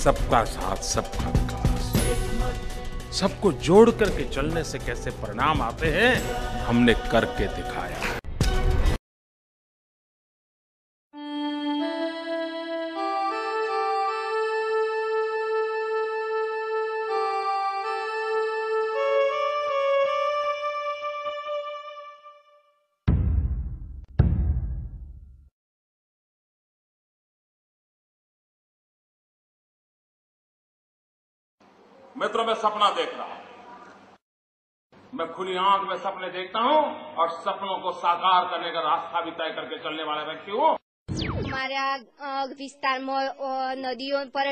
सबका साथ सबका विकास, सबको जोड़ करके चलने से कैसे परिणाम आते हैं, हमने करके दिखाया। मित्रों, मैं सपना देख रहा हूं। मैं खुली आंख में सपने देखता हूं और सपनों को साकार करने का रास्ता भी तय करके चलने वाला व्यक्ति हूं। અમારા વિસ્તારમાં નદીઓ પર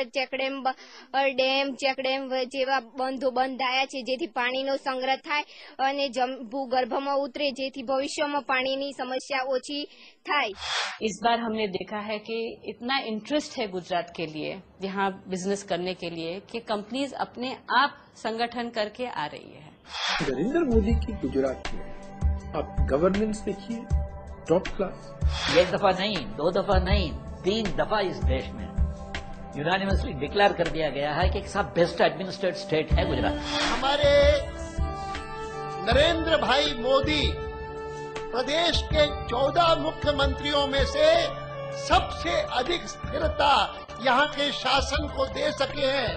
ડેમ ચેકડેમ જેવા બંધો બંધાયા છે, જેથી પાણીનો સંગ્રહ થાય અને ભૂગર્ભમાં ઉતરે, જેથી ભવિષ્યમાં પાણીની સમસ્યા ઓછી થાય। इस बार हमने देखा है कि इतना इंटरेस्ट है गुजरात के लिए यहाँ बिजनेस करने के लिए कि कंपनीज अपने आप संगठन करके आ रही है। नरेंद्र मोदी की गुजरात में आप गवर्नेंस देखिए, टॉप क्लास। एक दफा नहीं, दो दफा नहीं, 3 दफा इस देश में यूनानिमसली डिक्लेयर कर दिया गया है कि सब बेस्ट एडमिनिस्ट्रेटेड स्टेट है गुजरात। हमारे नरेंद्र भाई मोदी प्रदेश के 14 मुख्यमंत्रियों में से सबसे अधिक स्थिरता यहाँ के शासन को दे सके हैं।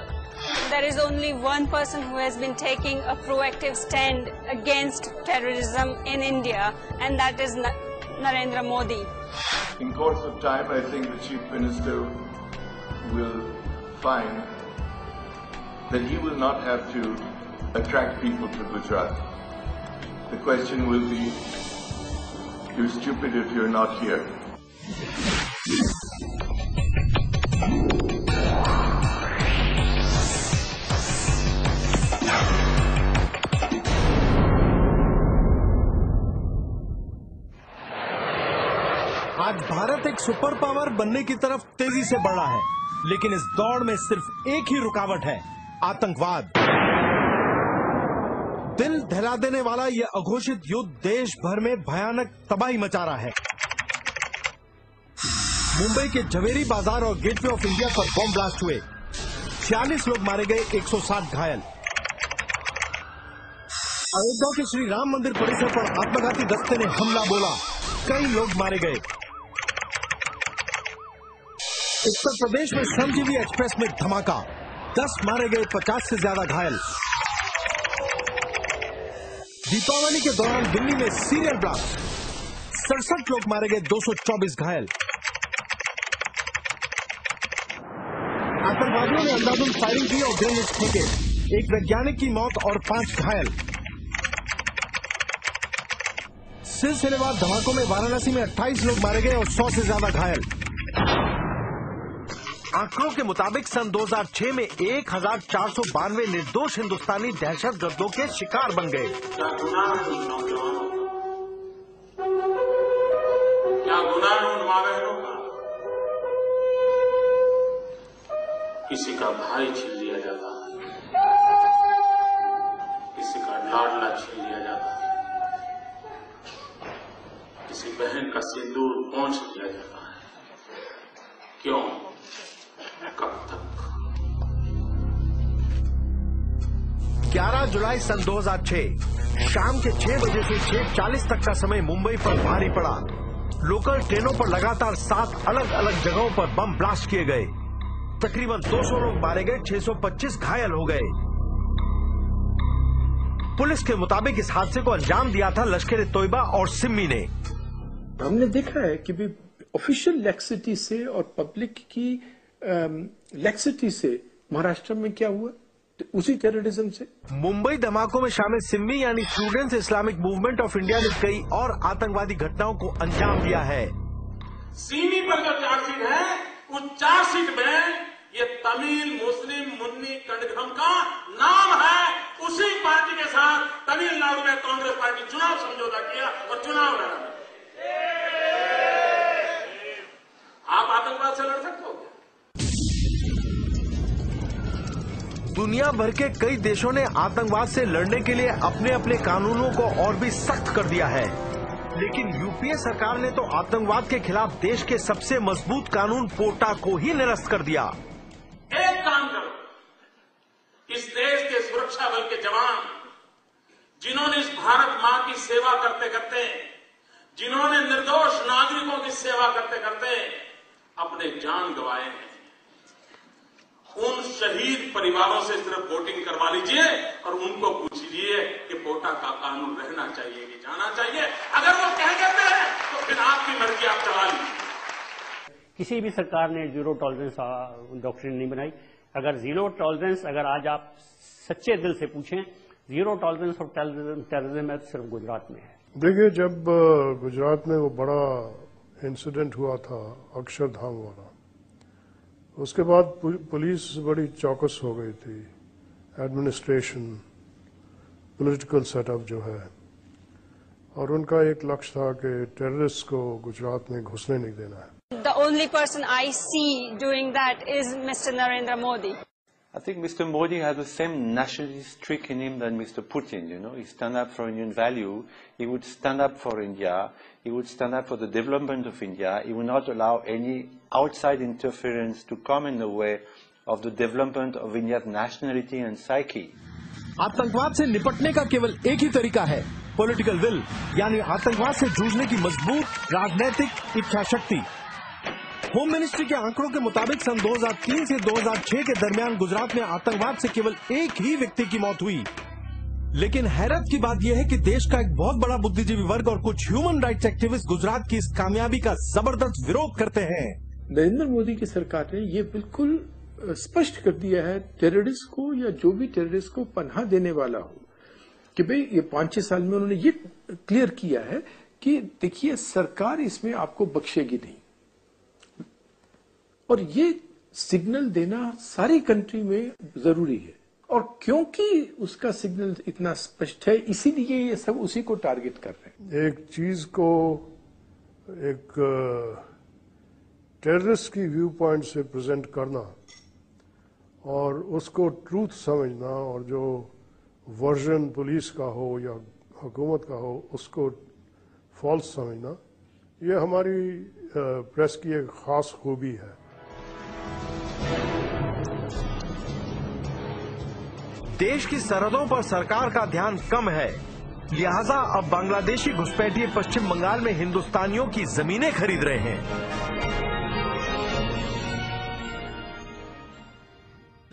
There is only one person who has been taking a proactive stand against terrorism in India, and that is Narendra Modi. In course of time, I think the Chief Minister will find that he will not have to attract people to Gujarat. The question will be, you're stupid if you're not here. आज भारत एक super power बनने की तरफ तेजी से बढ़ रहा है, लेकिन इस दौड़ में सिर्फ एक ही रुकावट है, आतंकवाद। दिल दहला देने वाला यह अघोषित युद्ध देश भर में भयानक तबाही मचा रहा है। मुंबई के झवेरी बाजार और गेटवे ऑफ इंडिया पर बम ब्लास्ट हुए, 46 लोग मारे गए, 160 घायल। अयोध्या के श्री राम मंदिर परिसर पर आत्मघाती दस्ते ने हमला बोला, कई लोग मारे गए। उत्तर प्रदेश में श्रमजीवी एक्सप्रेस में धमाका, 10 मारे गए, 50 से ज्यादा घायल। दीपावली के दौरान दिल्ली में सीरियल ब्लास्ट, 67 लोग मारे गए, 224 घायल। आतंकवादियों ने अंधाधुंध फायरिंग की और ग्रेनेड फेंके, एक वैज्ञानिक की मौत और 5 घायल। सिलसिलेवार धमाकों में वाराणसी में 28 लोग मारे गए और 100 से ज्यादा घायल। आंकड़ों के मुताबिक सन 2006 में 1492 निर्दोष हिंदुस्तानी दहशतगर्दों के शिकार बन गए। क्या गुनाह उन माँ बहनों का? किसी का भाई छीन लिया जाता है, किसी का लाडला छीन लिया जाता है, किसी बहन का सिंदूर पहुंच लिया जाता है। क्यों? कब तक? 11 जुलाई सन 2006 शाम के 6 बजे से 6:40 तक का समय मुंबई पर भारी पड़ा। लोकल ट्रेनों पर लगातार 7 अलग अलग जगहों पर बम ब्लास्ट किए गए। तकरीबन 200 लोग मारे गए, 625 घायल हो गए। पुलिस के मुताबिक इस हादसे को अंजाम दिया था लश्कर तोयबा और सिम्मी ने। हमने देखा है कि भी ऑफिशियल लैक्सिटी से और पब्लिक की लैक्सिटी से महाराष्ट्र में क्या हुआ, उसी टेररिज्म से। मुंबई धमाकों में शामिल सिम्मी यानी students Islamic movement of India ने कई और आतंकवादी घटनाओं को अंजाम दिया है। सीमी पर जो चार्जशीट है, उस चार्जशीट में ये तमिल मुस्लिम मुन्नी कड़गम का नाम है। उसी पार्टी के साथ तमिलनाडु में कांग्रेस पार्टी चुनाव समझौता किया और चुनाव लड़ा। आप आतंकवाद से लड़ सकते हो? दुनिया भर के कई देशों ने आतंकवाद से लड़ने के लिए अपने अपने कानूनों को और भी सख्त कर दिया है, लेकिन यूपीए सरकार ने तो आतंकवाद के खिलाफ देश के सबसे मजबूत कानून पोटा को ही निरस्त कर दिया। एक काम जिन्होंने इस भारत मां की सेवा करते करते, जिन्होंने निर्दोष नागरिकों की सेवा करते करते अपने जान गंवाए हैं, उन शहीद परिवारों से सिर्फ वोटिंग करवा लीजिए और उनको पूछिए कि वोटा का कानून रहना चाहिए कि जाना चाहिए। अगर वो कह देते हैं तो फिर आपकी मर्जी, आप चला लीजिए। किसी भी सरकार ने जीरो टॉलरेंस डॉक्ट्रिन नहीं बनाई। अगर जीरो टॉलरेंस, अगर आज आप सच्चे दिल से पूछें, जीरो टॉलरेंस ऑफ टेररिज्म है सिर्फ गुजरात में है। देखिए, जब गुजरात में वो बड़ा इंसिडेंट हुआ था अक्षरधाम वाला, उसके बाद पुलिस बड़ी चौकस हो गई थी, एडमिनिस्ट्रेशन, पॉलिटिकल सेटअप जो है, और उनका एक लक्ष्य था कि टेररिस्ट को गुजरात में घुसने नहीं देना है। The only person I see doing that is Mr. Narendra Modi. I think Mr. Modi has the same nationalist streak in him than Mr. Putin, you know. He stand up for Indian value. He would stand up for India. He would stand up for the development of India. He would not allow any outside interference to come in the way of the development of India's nationality and psyche. आतंकवाद से निपटने का केवल एक ही तरीका है, political will, यानी आतंकवाद से जूझने की मजबूत राजनीतिक इच्छा शक्ति। होम मिनिस्ट्री के आंकड़ों के मुताबिक सन 2003 से 2006 के दरमियान गुजरात में आतंकवाद से केवल एक ही व्यक्ति की मौत हुई। लेकिन हैरत की बात यह है कि देश का एक बहुत बड़ा बुद्धिजीवी वर्ग और कुछ ह्यूमन राइट्स एक्टिविस्ट गुजरात की इस कामयाबी का जबरदस्त विरोध करते हैं। नरेंद्र मोदी की सरकार ने ये बिल्कुल स्पष्ट कर दिया है टेररिस्ट को, या जो भी टेररिस्ट को पनाह देने वाला हो, कि भाई ये 5-6 साल में उन्होंने ये क्लियर किया है कि देखिए सरकार इसमें आपको बख्शेगी नहीं। और ये सिग्नल देना सारी कंट्री में जरूरी है, और क्योंकि उसका सिग्नल इतना स्पष्ट है इसीलिए ये सब उसी को टारगेट कर रहे हैं। एक चीज को एक टेररिस्ट की व्यू पॉइंट से प्रेजेंट करना और उसको ट्रूथ समझना, और जो वर्जन पुलिस का हो या हुकूमत का हो उसको फॉल्स समझना, ये हमारी प्रेस की एक खास खूबी है। देश की सरहदों पर सरकार का ध्यान कम है, लिहाजा अब बांग्लादेशी घुसपैठिए पश्चिम बंगाल में हिंदुस्तानियों की जमीनें खरीद रहे हैं।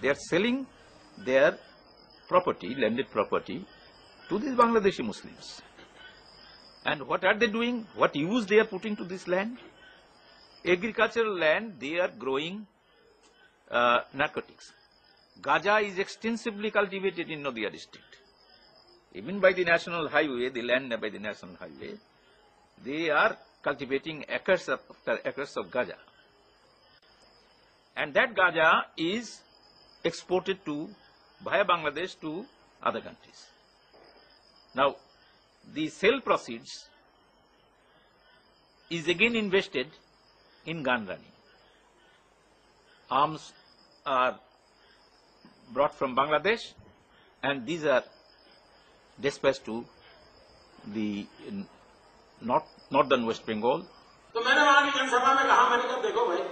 They are selling their property, landed property, to these Bangladeshi Muslims. And what are they doing? What use they are putting to this land? Agricultural land, they are growing narcotics. Gaja is extensively cultivated in Nadia district. Even by the national highway, the land by the national highway, they are cultivating acres after acres of Gaja. And that Gaja is exported to, via Bangladesh to other countries. Now, the sale proceeds is again invested in gun running. Arms are brought from Bangladesh and these are dispatched to the northern West Bengal. तो मैंने वहां की जनसभा में कहा, मैंने कहा देखो भाई,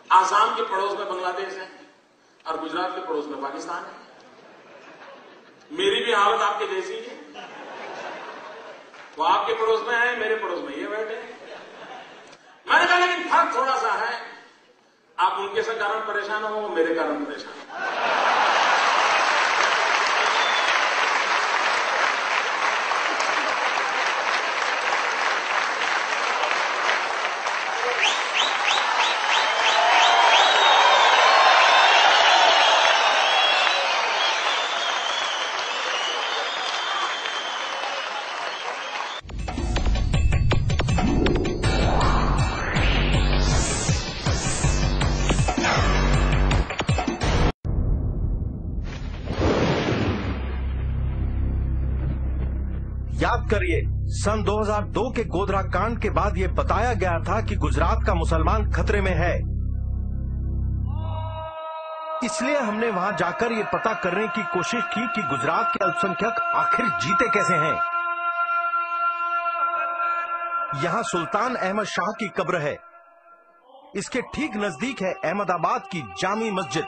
आसाम के पड़ोस में बांग्लादेश है और गुजरात के पड़ोस में पाकिस्तान है। मेरी भी हालत आपके जैसी है। वो आपके पड़ोस में है, मेरे पड़ोस में ये बैठे हैं। मैंने कहा लेकिन फर्क थोड़ा सा है, आप उनके से कारण परेशान हो, वो मेरे कारण परेशान हो। याद करिए, सन 2002 के गोधरा कांड के बाद यह बताया गया था कि गुजरात का मुसलमान खतरे में है। इसलिए हमने वहां जाकर यह पता करने की कोशिश की कि गुजरात के अल्पसंख्यक आखिर जीते कैसे हैं। यहां सुल्तान अहमद शाह की कब्र है। इसके ठीक नजदीक है अहमदाबाद की जामी मस्जिद।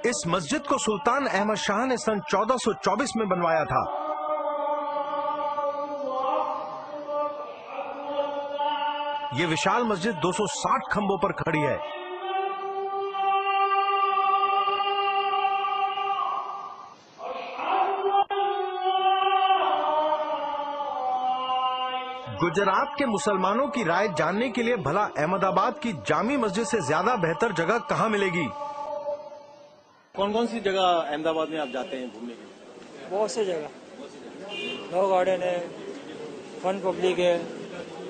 इस मस्जिद को सुल्तान अहमद शाह ने सन 1424 में बनवाया था। ये विशाल मस्जिद 260 खंभों पर खड़ी है। गुजरात के मुसलमानों की राय जानने के लिए भला अहमदाबाद की जामी मस्जिद से ज्यादा बेहतर जगह कहां मिलेगी? कौन कौन सी जगह अहमदाबाद में आप जाते हैं घूमने के लिए? बहुत सी जगह, लॉ गार्डन है, फन पब्लिक है,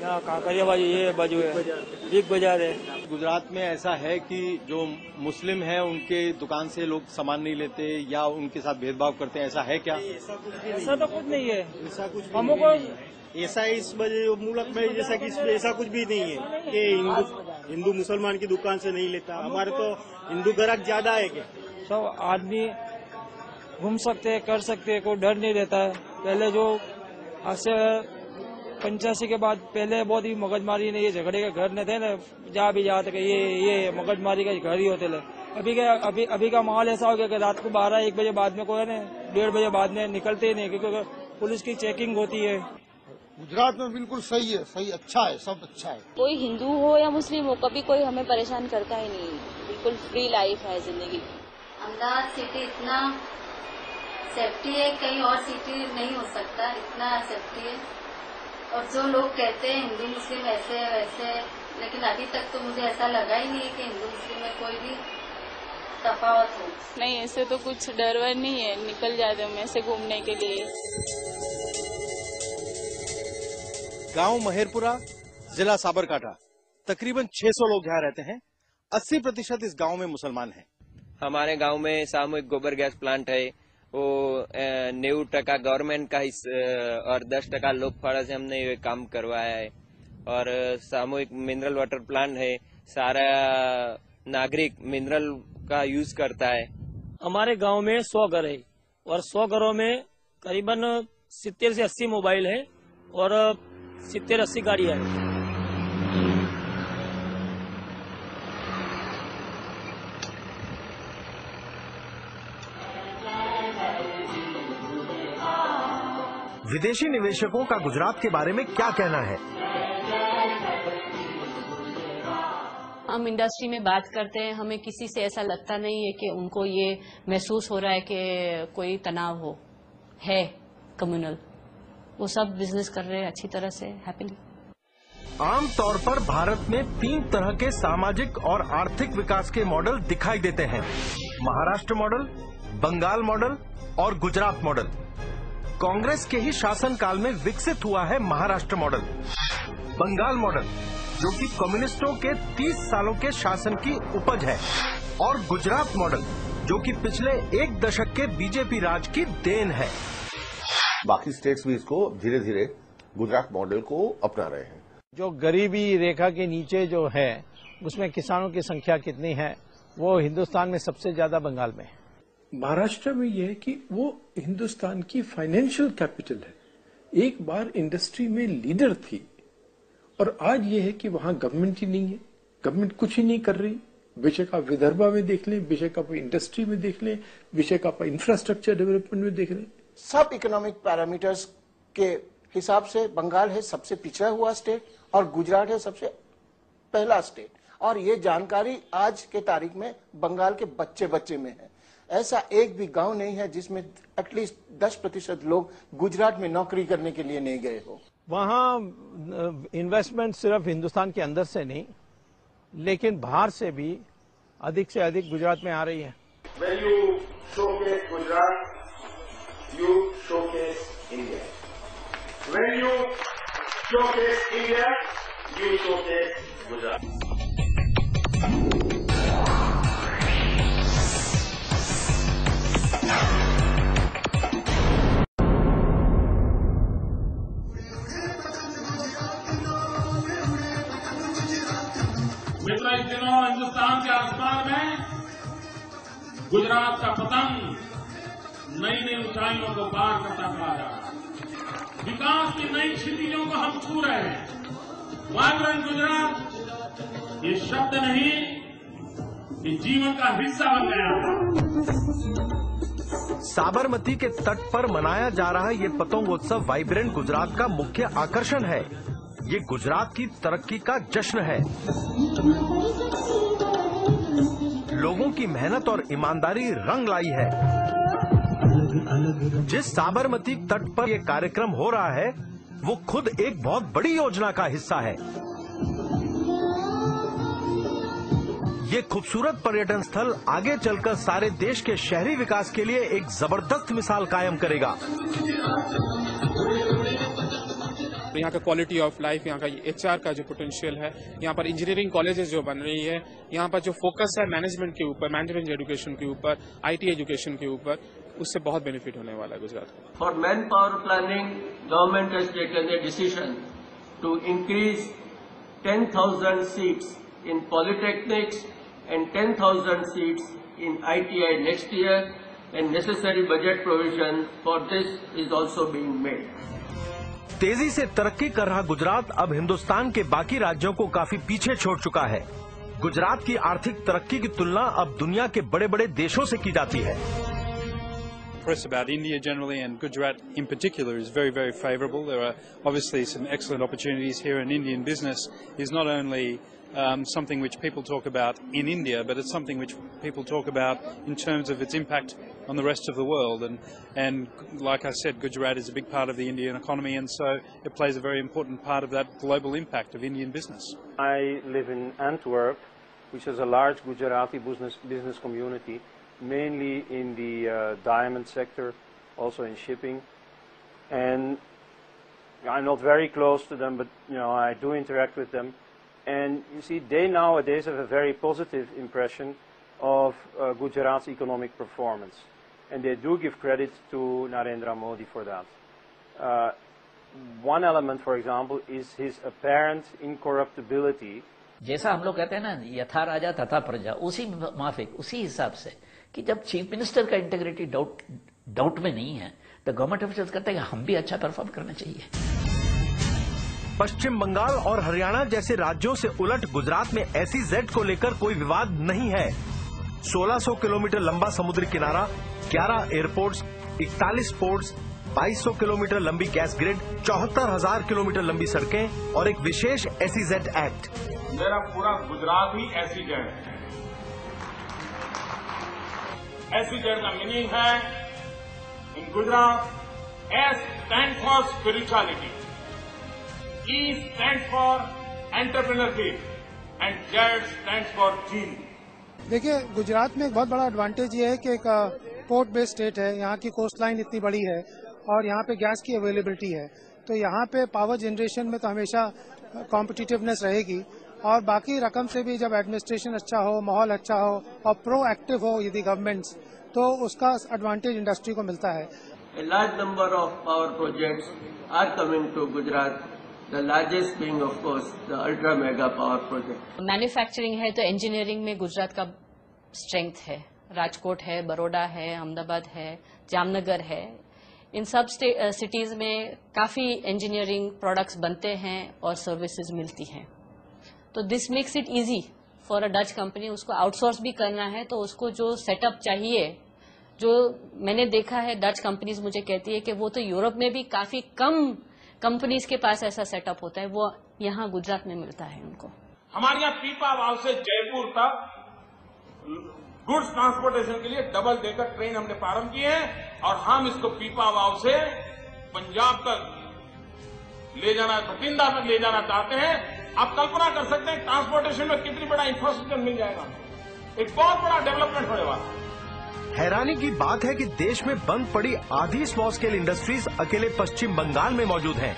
यहाँ कांकरिया बाजू ये बाजू है, बिग बाजार है। गुजरात में ऐसा है कि जो मुस्लिम है उनके दुकान से लोग सामान नहीं लेते या उनके साथ भेदभाव करते हैं, ऐसा है क्या? ऐसा तो कुछ नहीं है। ऐसा कुछ हमको ऐसा इस मुल्क में जैसा कि इसमें ऐसा कुछ भी नहीं है कि हिंदू मुसलमान की दुकान से नहीं लेता। हमारे तो हिंदू ग्राहक ज्यादा है कि सब आदमी घूम सकते हैं, कर सकते हैं, कोई डर नहीं रहता है। पहले जो आज से 85 के बाद पहले बहुत ही मगजमारी ने ये झगड़े के घर न थे ना, जहाँ भी जाते ये मगजमारी का घर ही होते थे। अभी का माहौल ऐसा हो गया कि रात को 12-1 बजे बाद में कोई है 1:30 बजे बाद में निकलते ही नहीं, क्योंकि पुलिस की चेकिंग होती है। गुजरात में बिल्कुल सही है, सही अच्छा है, सब अच्छा है। कोई हिंदू हो या मुस्लिम हो, कभी कोई हमें परेशान करता ही नहीं। बिल्कुल फ्री लाइफ है जिंदगी। अहमदाबाद सिटी इतना सेफ्टी है, कहीं और सिटी नहीं हो सकता, इतना सेफ्टी है। और जो लोग कहते हैं हिंदू मुस्लिम ऐसे है वैसे है, लेकिन अभी तक तो मुझे ऐसा लगा ही नहीं है कि हिंदू मुस्लिम में कोई भी तफावत हो। नहीं, ऐसे तो कुछ डर वर नहीं है, निकल जाते हम ऐसे घूमने के लिए। गांव महेरपुरा, जिला साबरकांठा, तकरीबन 600 लोग यहाँ रहते हैं। 80% इस गांव में मुसलमान हैं। हमारे गांव में सामूहिक गोबर गैस प्लांट है, वो 90% गवर्नमेंट का और 10% लोक फाड़ा से हमने ये काम करवाया है। और सामूहिक मिनरल वाटर प्लांट है, सारा नागरिक मिनरल का यूज करता है। हमारे गांव में 100 घर है और 100 घरों में करीबन 70 से 80 मोबाइल है और 70-80 गाड़ियां हैं। विदेशी निवेशकों का गुजरात के बारे में क्या कहना है? हम इंडस्ट्री में बात करते हैं, हमें किसी से ऐसा लगता नहीं है कि उनको ये महसूस हो रहा है कि कोई तनाव है कम्युनल। वो सब बिजनेस कर रहे हैं अच्छी तरह से, हैप्पीली। आमतौर पर भारत में 3 तरह के सामाजिक और आर्थिक विकास के मॉडल दिखाई देते हैं: महाराष्ट्र मॉडल, बंगाल मॉडल और गुजरात मॉडल। कांग्रेस के ही शासनकाल में विकसित हुआ है महाराष्ट्र मॉडल। बंगाल मॉडल, जो कि कम्युनिस्टों के 30 सालों के शासन की उपज है, और गुजरात मॉडल, जो कि पिछले 1 दशक के बीजेपी राज की देन है। बाकी स्टेट्स भी इसको धीरे धीरे गुजरात मॉडल को अपना रहे हैं। जो गरीबी रेखा के नीचे जो है, उसमें किसानों की संख्या कितनी है, वो हिंदुस्तान में सबसे ज्यादा बंगाल में है। महाराष्ट्र में यह है कि वो हिंदुस्तान की फाइनेंशियल कैपिटल है, एक बार इंडस्ट्री में लीडर थी, और आज ये है कि वहां गवर्नमेंट ही नहीं है, गवर्नमेंट कुछ ही नहीं कर रही। बेशक आप विदर्भा में देख लें, बेशक आप इंडस्ट्री में देख लें, बेशक आप इंफ्रास्ट्रक्चर डेवलपमेंट में देख लें। सब इकोनॉमिक पैरामीटर्स के हिसाब से बंगाल है सबसे पिछड़ा हुआ स्टेट और गुजरात है सबसे पहला स्टेट। और ये जानकारी आज के तारीख में बंगाल के बच्चे बच्चे में है। ऐसा एक भी गांव नहीं है जिसमें एटलीस्ट 10% लोग गुजरात में नौकरी करने के लिए नहीं गए हो। वहाँ इन्वेस्टमेंट सिर्फ हिंदुस्तान के अंदर से नहीं, लेकिन बाहर से भी अधिक से अधिक गुजरात में आ रही है। When you showcase Gujarat, you showcase India. When you showcase India, you showcase Gujarat. मित्रों, इस दिनों हिंदुस्तान के आसमान में गुजरात का पतंग नई नई ऊंचाइयों को पार करता चला जा रहा है। विकास की नई क्षितिजों को हम छू रहे हैं। वाइब्रेंट गुजरात ये शब्द नहीं ये जीवन का हिस्सा बन गया है। साबरमती के तट पर मनाया जा रहा ये पतंगोत्सव वाइब्रेंट गुजरात का मुख्य आकर्षण है। ये गुजरात की तरक्की का जश्न है। लोगों की मेहनत और ईमानदारी रंग लाई है। जिस साबरमती तट पर यह कार्यक्रम हो रहा है वो खुद एक बहुत बड़ी योजना का हिस्सा है। ये खूबसूरत पर्यटन स्थल आगे चलकर सारे देश के शहरी विकास के लिए एक जबरदस्त मिसाल कायम करेगा। यहाँ का क्वालिटी ऑफ लाइफ, यहाँ का HR का जो पोटेंशियल है, यहाँ पर इंजीनियरिंग कॉलेजेस जो बन रही है, यहाँ पर जो फोकस है मैनेजमेंट के ऊपर, मैनेजमेंट एजुकेशन के ऊपर, IT एजुकेशन के ऊपर, उससे बहुत बेनिफिट होने वाला है गुजरात को। For manpower planning, government has taken a decision to increase 10,000 seats in polytechnics and 10,000 seats in ITI next year, and necessary budget provision for this is also being made. तेजी से तरक्की कर रहा गुजरात अब हिंदुस्तान के बाकी राज्यों को काफी पीछे छोड़ चुका है। गुजरात की आर्थिक तरक्की की तुलना अब दुनिया के बड़े बड़े देशों से की जाती है। Press about India generally and Gujarat in particular is very, very favourable. There are obviously some excellent opportunities here, and Indian business is not only something which people talk about in India, but it's something which people talk about in terms of its impact on the rest of the world. And like I said, Gujarat is a big part of the Indian economy, and so it plays a very important part of that global impact of Indian business. I live in Antwerp, which is a large Gujarati business community, mainly in the diamond sector, also in shipping. And I'm not very close to them, but I do interact with them. And you see, they nowadays have a very positive impression of Gujarat's economic performance. And they do give credit to Narendra Modi for that. One element, for example, is his apparent incorruptibility. जैसा हम लोग कहते हैं ना, यथा राजा तथा प्रजा, उसी माफिक, उसी हिसाब से कि जब चीफ मिनिस्टर का इंटेग्रिटी डाउट में नहीं है, तो गवर्नमेंट ऑफिसर्स कहते हैं कि हम भी अच्छा परफॉर्म करना चाहिए। पश्चिम बंगाल और हरियाणा जैसे राज्यों से उलट गुजरात में SEZ को लेकर कोई विवाद नहीं है। 1600 किलोमीटर लंबा समुद्री किनारा, 11 एयरपोर्ट्स, 41 पोर्ट्स, 2200 किलोमीटर लंबी गैस ग्रिड, 74,000 किलोमीटर लंबी सड़कें और एक विशेष SEZ एक्ट। मेरा पूरा गुजरात ही SEZ है। SEZ का मीनिंग है इन Gujarat, S stands for spirituality, E stands for entrepreneurship and Z stands for gene. देखिए, गुजरात में एक बहुत बड़ा एडवांटेज ये है कि एक पोर्ट बेस्ड स्टेट है, यहाँ की कोस्ट लाइन इतनी बड़ी है और यहाँ पे गैस की अवेलेबिलिटी है, तो यहाँ पे पावर जनरेशन में तो हमेशा कॉम्पिटिटिवनेस रहेगी। और बाकी रकम से भी जब एडमिनिस्ट्रेशन अच्छा हो, माहौल अच्छा हो और प्रोएक्टिव हो यदि गवर्नमेंट्स, तो उसका एडवांटेज इंडस्ट्री को मिलता है। A large number of power projects are coming to Gujarat, the largest being of course the ultra mega power project. Manufacturing है तो इंजीनियरिंग में गुजरात का स्ट्रेंथ है। राजकोट है, बड़ौदा है, अहमदाबाद है, जामनगर है, इन सब सिटीज में काफी इंजीनियरिंग प्रोडक्ट्स बनते हैं और सर्विसेज मिलती हैं। तो this makes it easy for a Dutch company. उसको आउटसोर्स भी करना है तो उसको जो सेटअप चाहिए, जो मैंने देखा है डच कंपनीज मुझे कहती है कि वो तो यूरोप में भी काफी कम कंपनीज के पास ऐसा सेटअप होता है, वो यहाँ गुजरात में मिलता है उनको। हमारे यहाँ पीपा वाव से जयपुर तक गुड्स ट्रांसपोर्टेशन के लिए डबल डेकर ट्रेन हमने प्रारंभ की है और हम इसको पीपा वाव से पंजाब तक ले जाना, बठिंडा तक ले जाना चाहते हैं। आप कल्पना कर सकते हैं ट्रांसपोर्टेशन में कितनी बड़ा इंफ्रास्ट्रक्चर मिल जाएगा, एक बहुत बड़ा डेवलपमेंट होने वाला। हैरानी की बात है कि देश में बंद पड़ी आधी स्मॉल स्केल इंडस्ट्रीज अकेले पश्चिम बंगाल में मौजूद हैं,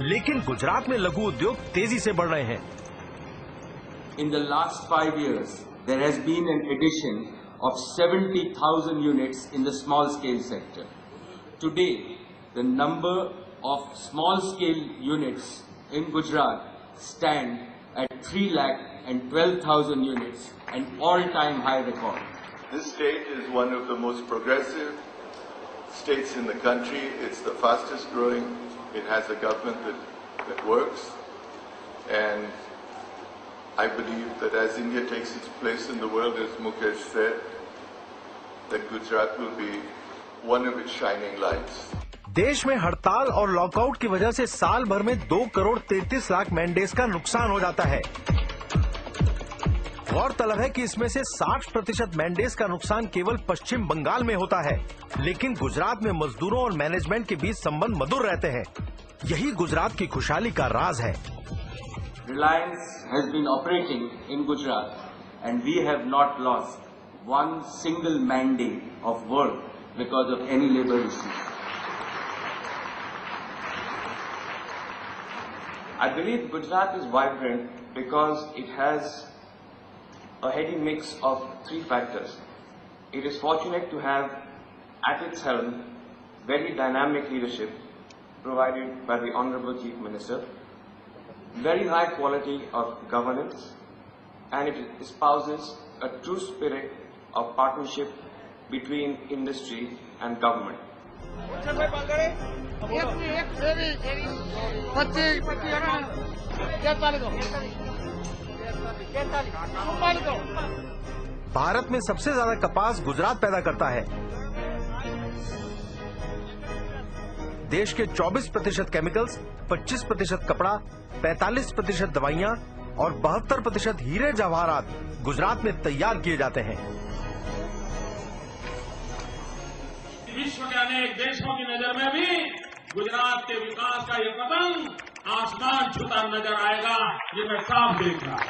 लेकिन गुजरात में लघु उद्योग तेजी से बढ़ रहे हैं। In the last 5 years, there has been an addition of 70,000 units in the small scale sector. Today, the number of small scale units in Gujarat stand at 3,12,000 units, an all-time high record. This state is one of the most progressive states in the country. It's the fastest growing. It has a government that works. And I believe that as India takes its place in the world, as Mukesh said, that Gujarat will be one of its shining lights. देश में हड़ताल और lockout की वजह से साल भर में 2 करोड़ 33 लाख मैनडेज का नुकसान हो जाता है। गौरतलब है कि इसमें से 60% मैनडेज का नुकसान केवल पश्चिम बंगाल में होता है, लेकिन गुजरात में मजदूरों और मैनेजमेंट के बीच संबंध मधुर रहते हैं। यही गुजरात की खुशहाली का राज है। Reliance has been operating in Gujarat and we have not lost one single mandate of work because of any labor issues. I believe Gujarat is vibrant because it has a heady mix of 3 factors. It is fortunate to have at its helm very dynamic leadership provided by the Honorable Chief Minister, very high quality of governance, and it espouses a true spirit of partnership between industry and government. Bharat में सबसे ज्यादा कपास गुजरात पैदा करता है। देश के 24% chemicals, 25% कपड़ा, 45% दवाइयां और 72% हीरे जवाहरात गुजरात में तैयार किए जाते हैं। विश्व के अनेक देशों की नजर में भी गुजरात के विकास का ये पतंग आसमान छूता नजर आएगा, ये मैं साफ देख रहा हूं।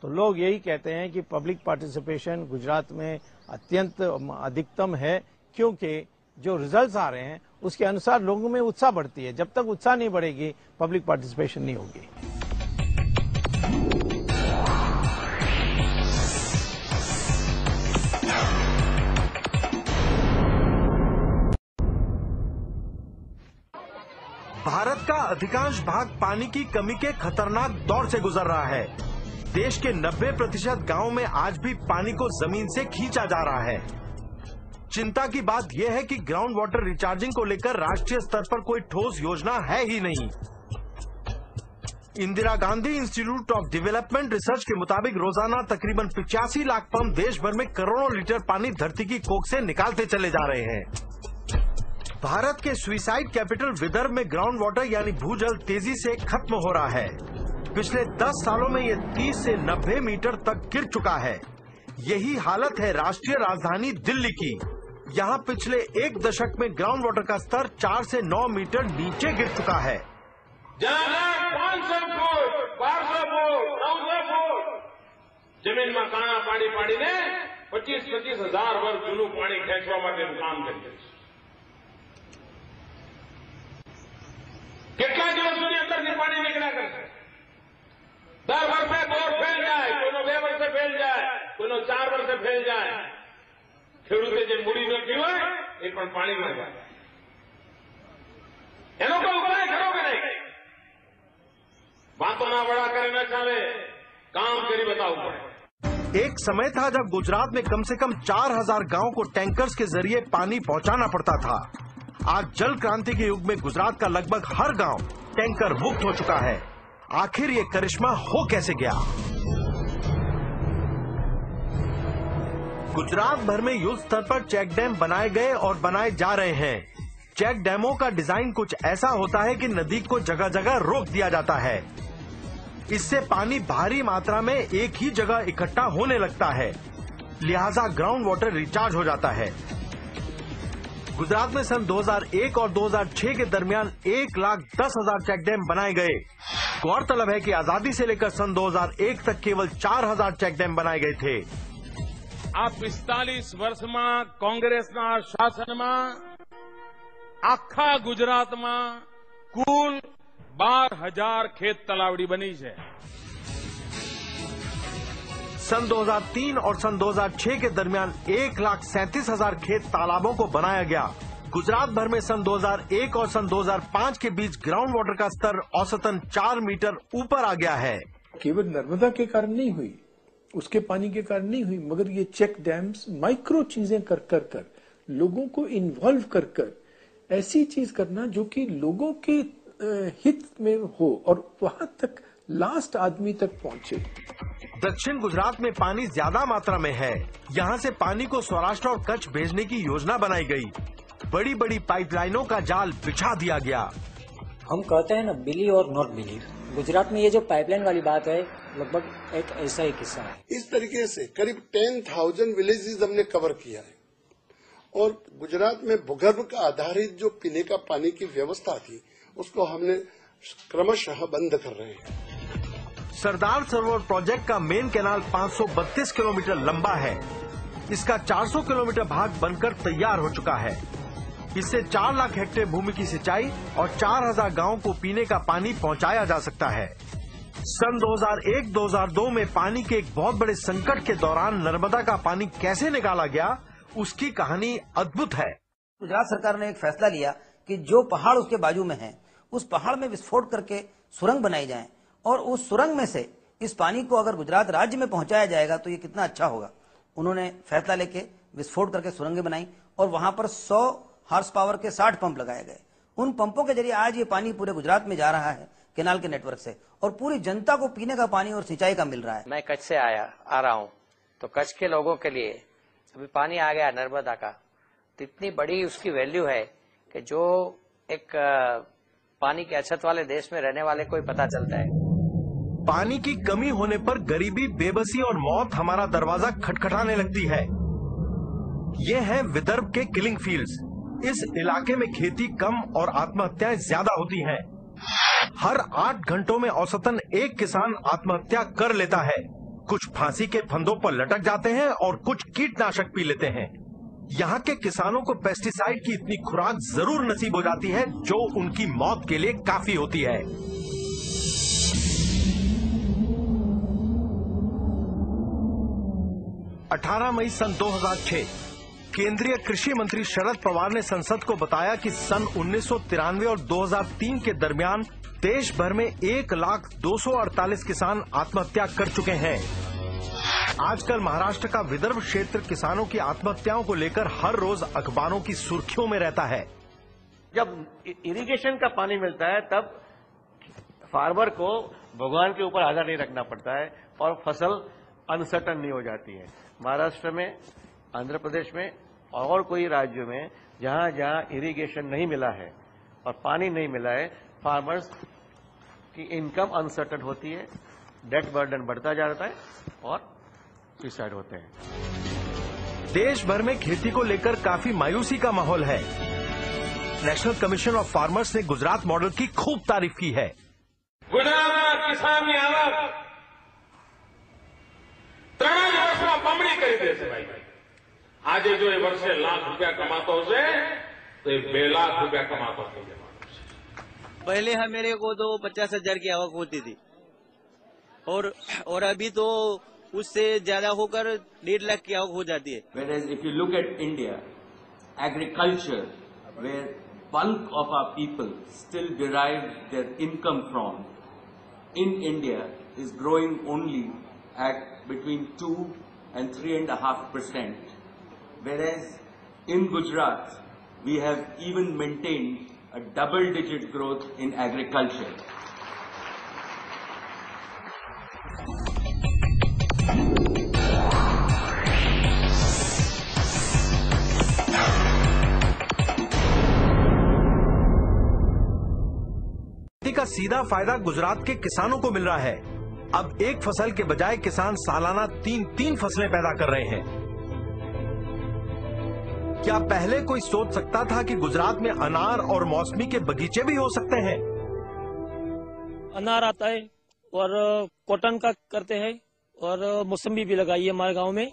तो लोग यही कहते हैं कि पब्लिक पार्टिसिपेशन गुजरात में अत्यंत अधिकतम है, क्योंकि जो रिजल्ट्स आ रहे हैं उसके अनुसार लोगों में उत्साह बढ़ती है। जब तक उत्साह नहीं बढ़ेगी, पब्लिक पार्टिसिपेशन नहीं होगी। भारत का अधिकांश भाग पानी की कमी के खतरनाक दौर से गुजर रहा है। देश के 90% गांवों में आज भी पानी को जमीन से खींचा जा रहा है। चिंता की बात यह है कि ग्राउंड वाटर रिचार्जिंग को लेकर राष्ट्रीय स्तर पर कोई ठोस योजना है ही नहीं। Indira Gandhi institute of development research के मुताबिक रोजाना तकरीबन 85 लाख पंप देश भर में करोड़ों लीटर पानी धरती की कोख से निकालते चले जा रहे हैं। भारत के सुइसाइड कैपिटल विदर्भ में ग्राउंड वाटर यानी भूजल तेजी से खत्म हो रहा है। पिछले 10 सालों में ये 30 से 90 मीटर तक गिर चुका है। यही हालत है राष्ट्रीय राजधानी दिल्ली की। यहाँ पिछले 1 दशक में ग्राउंड वाटर का स्तर 4 से 9 मीटर नीचे गिर चुका है। 500 फुट 1200 फुट 900 फुट जमीन में काणा पाड़ी पाड़ीने 25-25 हजार वर्ग જૂનું પાણી ખેંચવા માટેનું કામ કર્યું છે। કેટલા દિવસ સુધી અંદરથી પાણી નીકળ્યા કરશે? દર વર્ષે બોર ફેલ જાય, કોઈનો 2 વર્ષે ફેલ જાય, કોઈનો 4 વર્ષે ફેલ જાય। ખેડૂતે જે મૂડી નાખી હોય એ પણ પાણીમાં જાય। એનો કોઈ ઉપાય ખરો કે નહીં? વાતોના વડા કરી ન ચાલે, કામ કરી બતાવવું પડે। एक समय था जब गुजरात में कम से कम 4000 गांवों को टैंकर्स के जरिए पानी पहुंचाना पड़ता था। आज जल क्रांति के युग में गुजरात का लगभग हर गांव टैंकर मुक्त हो चुका है। आखिर ये करिश्मा हो कैसे गया? गुजरात भर में युद्ध स्तर पर चेक डैम बनाए गए और बनाए जा रहे हैं। चेक डैमों का डिजाइन कुछ ऐसा होता है कि नदी को जगह जगह रोक दिया जाता है। इससे पानी भारी मात्रा में एक ही जगह इकट्ठा होने लगता है, लिहाजा ग्राउंड वाटर रिचार्ज हो जाता है। गुजरात में सन 2001 और 2006 के दरमियान 1,10,000 चेक डैम बनाए गए। गौरतलब है कि आजादी से लेकर सन 2001 तक केवल 4,000 चेक डैम बनाए गए थे। આ 45 વર્ષમાં કોંગ્રેસના શાસનમાં આખા ગુજરાતમાં કુલ 12,000 ખેત તલાવડી બની છે। सन 2003 और सन 2006 के दरमियान 1,37,000 खेत तालाबों को बनाया गया। गुजरात भर में सन 2001 और सन 2005 के बीच ग्राउंड वाटर का स्तर औसतन 4 मीटर ऊपर आ गया है। केवल नर्मदा के कारण नहीं हुई, उसके पानी के कारण नहीं हुई, मगर ये चेक डैम्स माइक्रो चीजें कर कर कर लोगों को इन्वॉल्व कर कर ऐसी चीज करना जो कि लोगों के हित में हो और वहां तक लास्ट आदमी तक पहुंचे। दक्षिण गुजरात में पानी ज्यादा मात्रा में है। यहाँ से पानी को सौराष्ट्र और कच्छ भेजने की योजना बनाई गई। बड़ी बड़ी पाइपलाइनों का जाल बिछा दिया गया। हम कहते हैं ना बिलीव और नॉट बिलीव, गुजरात में ये जो पाइपलाइन वाली बात है लगभग एक ऐसा ही किस्सा है। इस तरीके से करीब 10,000 विलेजेस हमने कवर किया है और गुजरात में भूगर्भ का आधारित जो पीने का पानी की व्यवस्था थी उसको हमने क्रमशः बंद कर रहे हैं। सरदार सरोवर प्रोजेक्ट का मेन कैनाल 532 किलोमीटर लंबा है। इसका 400 किलोमीटर भाग बनकर तैयार हो चुका है। इससे 4 लाख हेक्टेयर भूमि की सिंचाई और 4,000 गांवों को पीने का पानी पहुंचाया जा सकता है। सन 2001-2002 में पानी के एक बहुत बड़े संकट के दौरान नर्मदा का पानी कैसे निकाला गया, उसकी कहानी अद्भुत है। गुजरात सरकार ने एक फैसला लिया कि जो पहाड़ उसके बाजू में है उस पहाड़ में विस्फोट करके सुरंग बनाई जाए और उस सुरंग में से इस पानी को अगर गुजरात राज्य में पहुंचाया जाएगा तो ये कितना अच्छा होगा। उन्होंने फैसला लेके विस्फोट करके सुरंगें बनाई और वहां पर 100 हार्स पावर के 60 पंप लगाए गए। उन पंपों के जरिए आज ये पानी पूरे गुजरात में जा रहा है केनाल के नेटवर्क से और पूरी जनता को पीने का पानी और सिंचाई का मिल रहा है। मैं कच्छ से आ रहा हूँ तो कच्छ के लोगों के लिए अभी पानी आ गया नर्मदा का तो इतनी बड़ी उसकी वैल्यू है कि जो एक पानी की अछत वाले देश में रहने वाले को ही पता चलता है। पानी की कमी होने पर गरीबी, बेबसी और मौत हमारा दरवाजा खटखटाने लगती है। ये है विदर्भ के किलिंग फील्ड्स। इस इलाके में खेती कम और आत्महत्याएं ज्यादा होती हैं। हर 8 घंटों में औसतन एक किसान आत्महत्या कर लेता है। कुछ फांसी के फंदों पर लटक जाते हैं और कुछ कीटनाशक पी लेते हैं। यहाँ के किसानों को पेस्टिसाइड की इतनी खुराक जरूर नसीब हो जाती है जो उनकी मौत के लिए काफी होती है। अठारह मई सन 2006 केंद्रीय कृषि मंत्री शरद पवार ने संसद को बताया कि सन 1993 और 2003 के दरमियान देश भर में 1,248,000 किसान आत्महत्या कर चुके हैं। आजकल महाराष्ट्र का विदर्भ क्षेत्र किसानों की आत्महत्याओं को लेकर हर रोज अखबारों की सुर्खियों में रहता है। जब इरिगेशन का पानी मिलता है तब फार्मर को भगवान के ऊपर आधार नहीं रखना पड़ता है और फसल अनसर्टन नहीं हो जाती है। महाराष्ट्र में, आंध्र प्रदेश में और कोई राज्यों में जहां जहां इरिगेशन नहीं मिला है और पानी नहीं मिला है, फार्मर्स की इनकम अनसर्टन होती है, डेट बर्डन बढ़ता जाता है और सुसाइड होते हैं। देश भर में खेती को लेकर काफी मायूसी का माहौल है। नेशनल कमीशन ऑफ फार्मर्स ने गुजरात मॉडल की खूब तारीफ की है। गुजरात किसान ની આવક 3 વર્ષમાં બમણી કરી દેશે ભાઈ। આજે જો એ વર્ષે ₹1,00,000 કમાતો હશે તો એ ₹2,00,000 કમાતો થઈ જવાનો। पहले मेरे को तो 50,000 की आवक होती थी और अभी तो उससे ज्यादा होकर 1.5 लाख की आवक हो जाती है। Whereas if you look at India, agriculture, where bulk of our people still derive their income from, in India is growing only at between 2 and 3.5%. Whereas in Gujarat, we have even maintained a double-digit growth in agriculture. का सीधा फायदा गुजरात के किसानों को मिल रहा है। अब एक फसल के बजाय किसान सालाना 3 फसलें पैदा कर रहे हैं। क्या पहले कोई सोच सकता था कि गुजरात में अनार और मौसमी के बगीचे भी हो सकते हैं? अनार आता है और कॉटन का करते हैं और मौसमी भी लगाई है हमारे गांव में।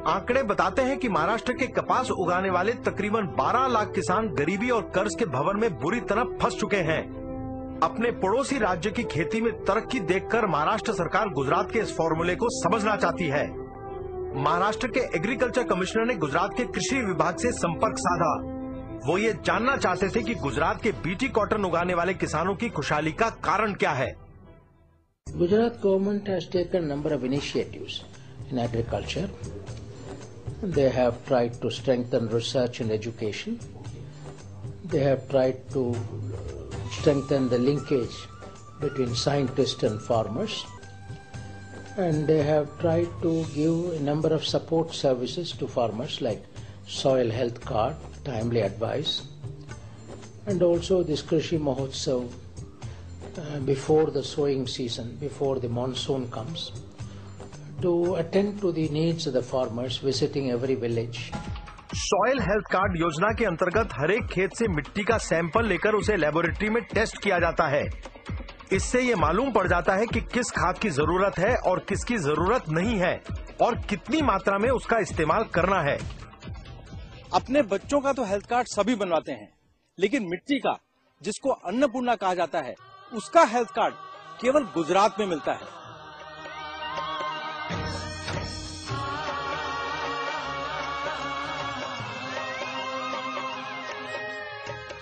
आंकड़े बताते हैं कि महाराष्ट्र के कपास उगाने वाले तकरीबन 12 लाख किसान गरीबी और कर्ज के भंवर में बुरी तरह फंस चुके हैं। अपने पड़ोसी राज्य की खेती में तरक्की देखकर महाराष्ट्र सरकार गुजरात के इस फॉर्मूले को समझना चाहती है। महाराष्ट्र के एग्रीकल्चर कमिश्नर ने गुजरात के कृषि विभाग से संपर्क साधा। वो ये जानना चाहते थे कि गुजरात के बीटी कॉटन उगाने वाले किसानों की खुशहाली का कारण क्या है। Gujarat government has taken a number of initiatives in agriculture. They have tried to strengthen research and education. They have tried to strengthen the linkage between scientists and farmers, and they have tried to give a number of support services to farmers like soil health card, timely advice, and also this Krishi Mahotsav before the sowing season, before the monsoon comes, to attend to the needs of the farmers, visiting every village. Soil health card योजना के अंतर्गत हर एक खेत से मिट्टी का sample लेकर उसे लेबोरेटरी में टेस्ट किया जाता है। इससे ये मालूम पड़ जाता है कि किस खाद की जरूरत है और किसकी जरूरत नहीं है और कितनी मात्रा में उसका इस्तेमाल करना है। अपने बच्चों का तो हेल्थ कार्ड सभी बनवाते हैं, लेकिन मिट्टी का, जिसको अन्नपूर्णा कहा जाता है, उसका हेल्थ कार्ड केवल गुजरात में मिलता है।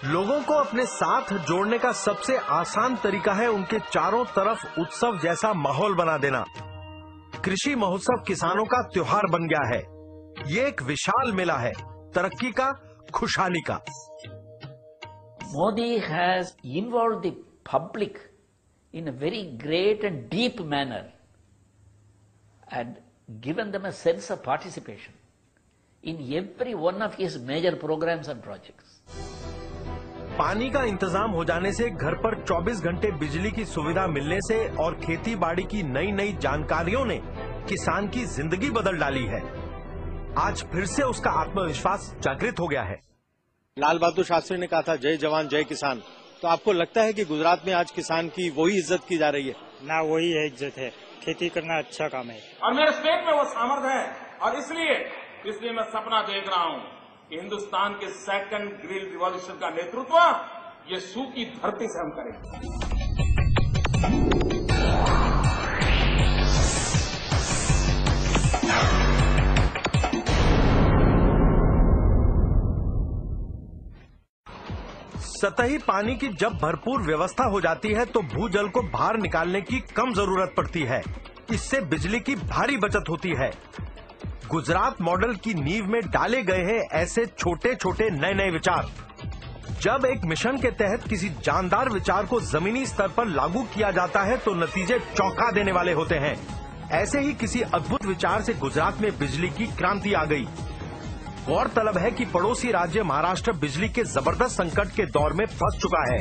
लोगों को अपने साथ जोड़ने का सबसे आसान तरीका है उनके चारों तरफ उत्सव जैसा माहौल बना देना। कृषि महोत्सव किसानों का त्योहार बन गया है। ये एक विशाल मेला है, तरक्की का, खुशहाली का। Modi has involved the public in a very great and deep manner and given them a sense of participation in every one of his major programs and projects. पानी का इंतजाम हो जाने से, घर पर 24 घंटे बिजली की सुविधा मिलने से और खेती बाड़ी की नई नई जानकारियों ने किसान की जिंदगी बदल डाली है। आज फिर से उसका आत्मविश्वास जागृत हो गया है। लाल बहादुर शास्त्री ने कहा था, जय जवान जय किसान। तो आपको लगता है कि गुजरात में आज किसान की वही इज्जत की जा रही है? ना, वही है इज्जत है। खेती करना अच्छा काम है और मेरे स्टेट में वो सामर्थ्य है, और इसलिए मैं सपना देख रहा हूं कि हिंदुस्तान के सेकंड ग्रिल रिवॉल्यूशन का नेतृत्व ये सूखी धरती से हम करेंगे। सतही पानी की जब भरपूर व्यवस्था हो जाती है तो भूजल को बाहर निकालने की कम जरूरत पड़ती है। इससे बिजली की भारी बचत होती है। गुजरात मॉडल की नींव में डाले गए हैं ऐसे छोटे छोटे नए नए विचार। जब एक मिशन के तहत किसी जानदार विचार को जमीनी स्तर पर लागू किया जाता है तो नतीजे चौंका देने वाले होते हैं। ऐसे ही किसी अद्भुत विचार से गुजरात में बिजली की क्रांति आ गई। गौरतलब है कि पड़ोसी राज्य महाराष्ट्र बिजली के जबरदस्त संकट के दौर में फंस चुका है।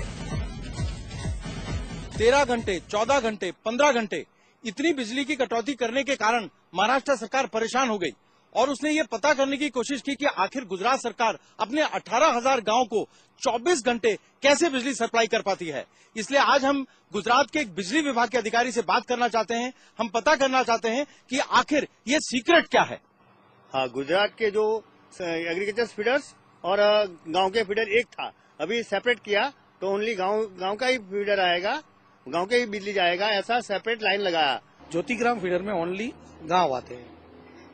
13 घंटे, 14 घंटे, 15 घंटे इतनी बिजली की कटौती करने के कारण महाराष्ट्र सरकार परेशान हो गई और उसने ये पता करने की कोशिश की कि आखिर गुजरात सरकार अपने 18,000 गांव को 24 घंटे कैसे बिजली सप्लाई कर पाती है। इसलिए आज हम गुजरात के एक बिजली विभाग के अधिकारी से बात करना चाहते हैं। हम पता करना चाहते हैं कि आखिर ये सीक्रेट क्या है। हाँ, गुजरात के जो एग्रीकल्चर फीडर्स और गांव के फीडर एक था, अभी सेपरेट किया तो ओनली गांव का ही फीडर आएगा, गांव के ही बिजली जाएगा, ऐसा सेपरेट लाइन लगाया। ज्योतिग्राम फीडर में ओनली गांव आते हैं,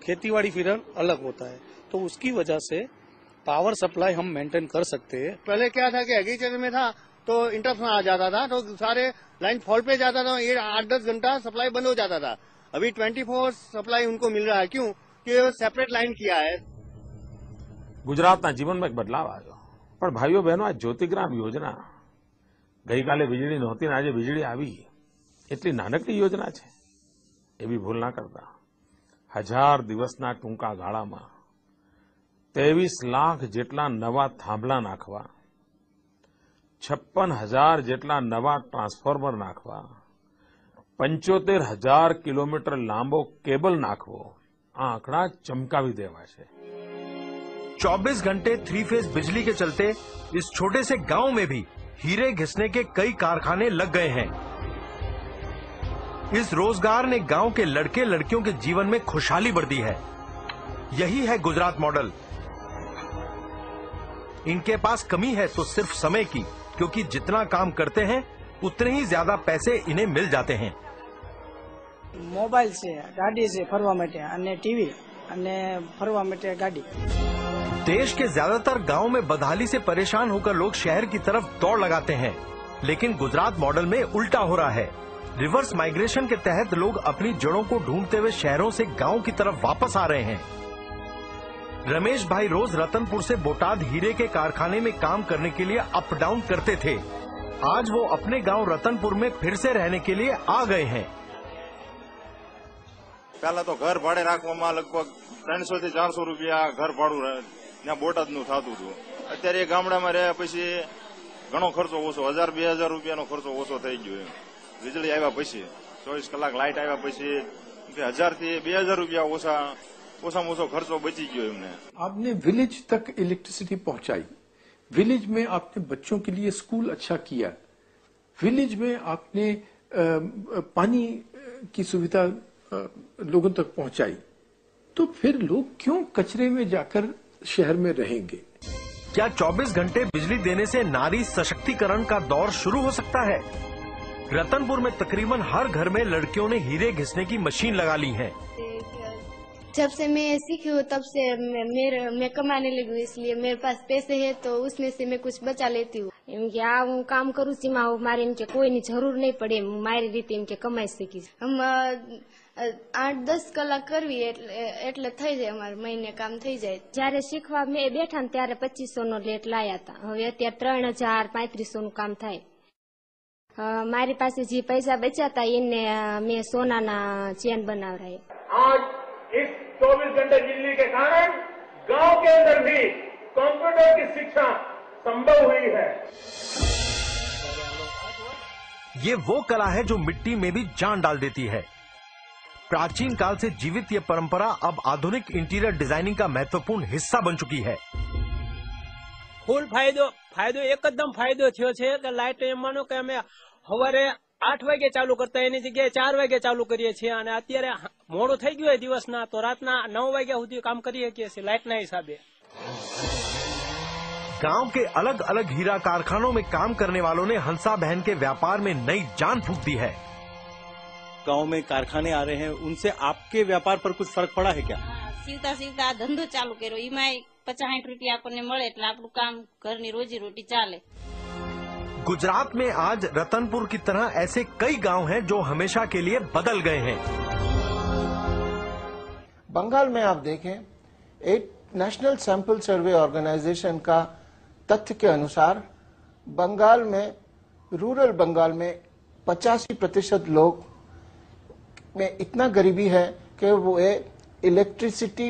खेतीबाड़ी फीडर अलग होता है, तो उसकी वजह से पावर सप्लाई हम मेंटेन कर सकते हैं। पहले क्या था कि एग्रीकल्चर में था तो इंटरप्शन आ जाता था तो सारे लाइन फॉल पे जाता था, ये 8-10 घंटा सप्लाई बंद हो जाता था। अभी 24 सप्लाई उनको मिल रहा है। क्यों? कि सेपरेट लाइन किया है। ગુજરાતના જીવનમાં એક બદલાવ આવ્યો, પણ ભાઈઓ બહેનો, આ જ્યોતિગ્રામ યોજના ગઈકાલે વીજળી નહોતી ને આજે વીજળી આવી, એટલી નાનકડી યોજના છે એવી ભૂલ ના કરતા। 1000 દિવસના ટૂંકા ગાળામાં 23 લાખ જેટલા નવા થાંભલા નાખવા, 56,000 જેટલા નવા ટ્રાન્સફોર્મર નાખવા, 75,000 કિલોમીટર લાંબો કેબલ નાખવો, આ આંકડા ચમકાવી દેવા છે। 24 घंटे 3 फेज बिजली के चलते इस छोटे से गांव में भी हीरे घिसने के कई कारखाने लग गए हैं। इस रोजगार ने गांव के लड़के लड़कियों के जीवन में खुशहाली भर दी है। यही है गुजरात मॉडल। इनके पास कमी है तो सिर्फ समय की, क्योंकि जितना काम करते हैं उतने ही ज्यादा पैसे इन्हें मिल जाते हैं। मोबाइल से गाड़ी से फरवा माटे अने टीवी अने फरवा माटे गाड़ी। देश के ज्यादातर गांव में बदहाली से परेशान होकर लोग शहर की तरफ दौड़ लगाते हैं, लेकिन गुजरात मॉडल में उल्टा हो रहा है। रिवर्स माइग्रेशन के तहत लोग अपनी जड़ों को ढूंढते हुए शहरों से गांव की तरफ वापस आ रहे हैं। रमेश भाई रोज रतनपुर से बोटाद हीरे के कारखाने में काम करने के लिए अप डाउन करते थे। आज वो अपने गांव रतनपुर में फिर से रहने के लिए आ गए हैं। पहला तो घर भाड़े राखवामां लगभग 300 થી 400 રૂપિયા ઘર ભાડું ત્યાં બોટાદનું થતું હતું। અત્યારે ગામડામાં રહ્યા પછી ઘણો ખર્ચો ઓછો, 1000-2000 રૂપિયાનો ખર્ચો ઓછો થઈ ગયો એમ। વીજળી આવ્યા પછી 24 કલાક લાઇટ આવ્યા પછી 1000 થી 2000 રૂપિયા ઓછામાં ઓછો ખર્ચો બચી ગયો એમને। आपने विलेज तक इलेक्ट्रिसिटी पहुंचाई, विलेज में आपने बच्चों के लिए स्कूल अच्छा किया, विलेज में आपने पानी की सुविधा लोगों तक पहुंचाई, तो फिर लोग क्यों कचरे में जाकर शहर में रहेंगे? क्या 24 घंटे बिजली देने से नारी सशक्तिकरण का दौर शुरू हो सकता है? रतनपुर में तकरीबन हर घर में लड़कियों ने हीरे घिसने की मशीन लगा ली है। जब से मैं सीखी हूँ तब से मैं कमाने लगी हूँ, इसलिए मेरे पास पैसे है तो उसमें से मैं कुछ बचा लेती हूँ। હું કામ કરું છું મારે એમ કે કોઈની જરૂર નહીં પડે, મારી રીતે એમ કે કમાઈ શકીશ। 8-10 કલાક કરવી એટલે થઈ જાય, અમારે મહિને કામ થઈ જાય। જયારે શીખવા મેં બેઠા ને ત્યારે 2500 નો લેટ લાયા હતા, હવે અત્યારે 3000-3500 નું કામ થાય। મારી પાસે જે પૈસા બચ્યા હતા એને મેં સોનાના ચેન બનાવરાય। आज इस 24 घंटे बिजली के कारण गांव के अंदर भी कंप्यूटर की शिक्षा संभव हुई है। ये वो कला है जो मिट्टी में भी जान डाल देती है। प्राचीन काल से जीवित ये परंपरा अब आधुनिक इंटीरियर डिजाइनिंग का महत्वपूर्ण हिस्सा बन चुकी है। फूल फायदो एकदम फायदो थयो छे के लाइट एम मानो के अमे सवारे 8 वागे चालू करता एनी जग्याए 4 वागे चालू करीए छीए अने अत्यारे मोडो થઈ ગયો દિવસના તો રાતના 9 વાગ્યા સુધી કામ કરી શકીએ છીએ લાઇટના હિસાબે। गांव के अलग अलग हीरा कारखानों में काम करने वालों ने हंसा बहन के व्यापार में नई जान फूंक दी है। गांव में कारखाने आ रहे हैं, उनसे आपके व्यापार पर कुछ फर्क पड़ा है क्या? सीवता सीवता धंधो चालू करो, एमां 50-60 રૂપિયા આપણને મળે એટલે આપણું કામ ઘરની રોજી રોટી ચાલે। गुजरात में आज रतनपुर की तरह ऐसे कई गांव हैं जो हमेशा के लिए बदल गए हैं। बंगाल में आप देखें, एक नेशनल सैंपल सर्वे ऑर्गेनाइजेशन का तथ्य के अनुसार बंगाल में, रूरल बंगाल में 85% लोग में इतना गरीबी है कि वो इलेक्ट्रिसिटी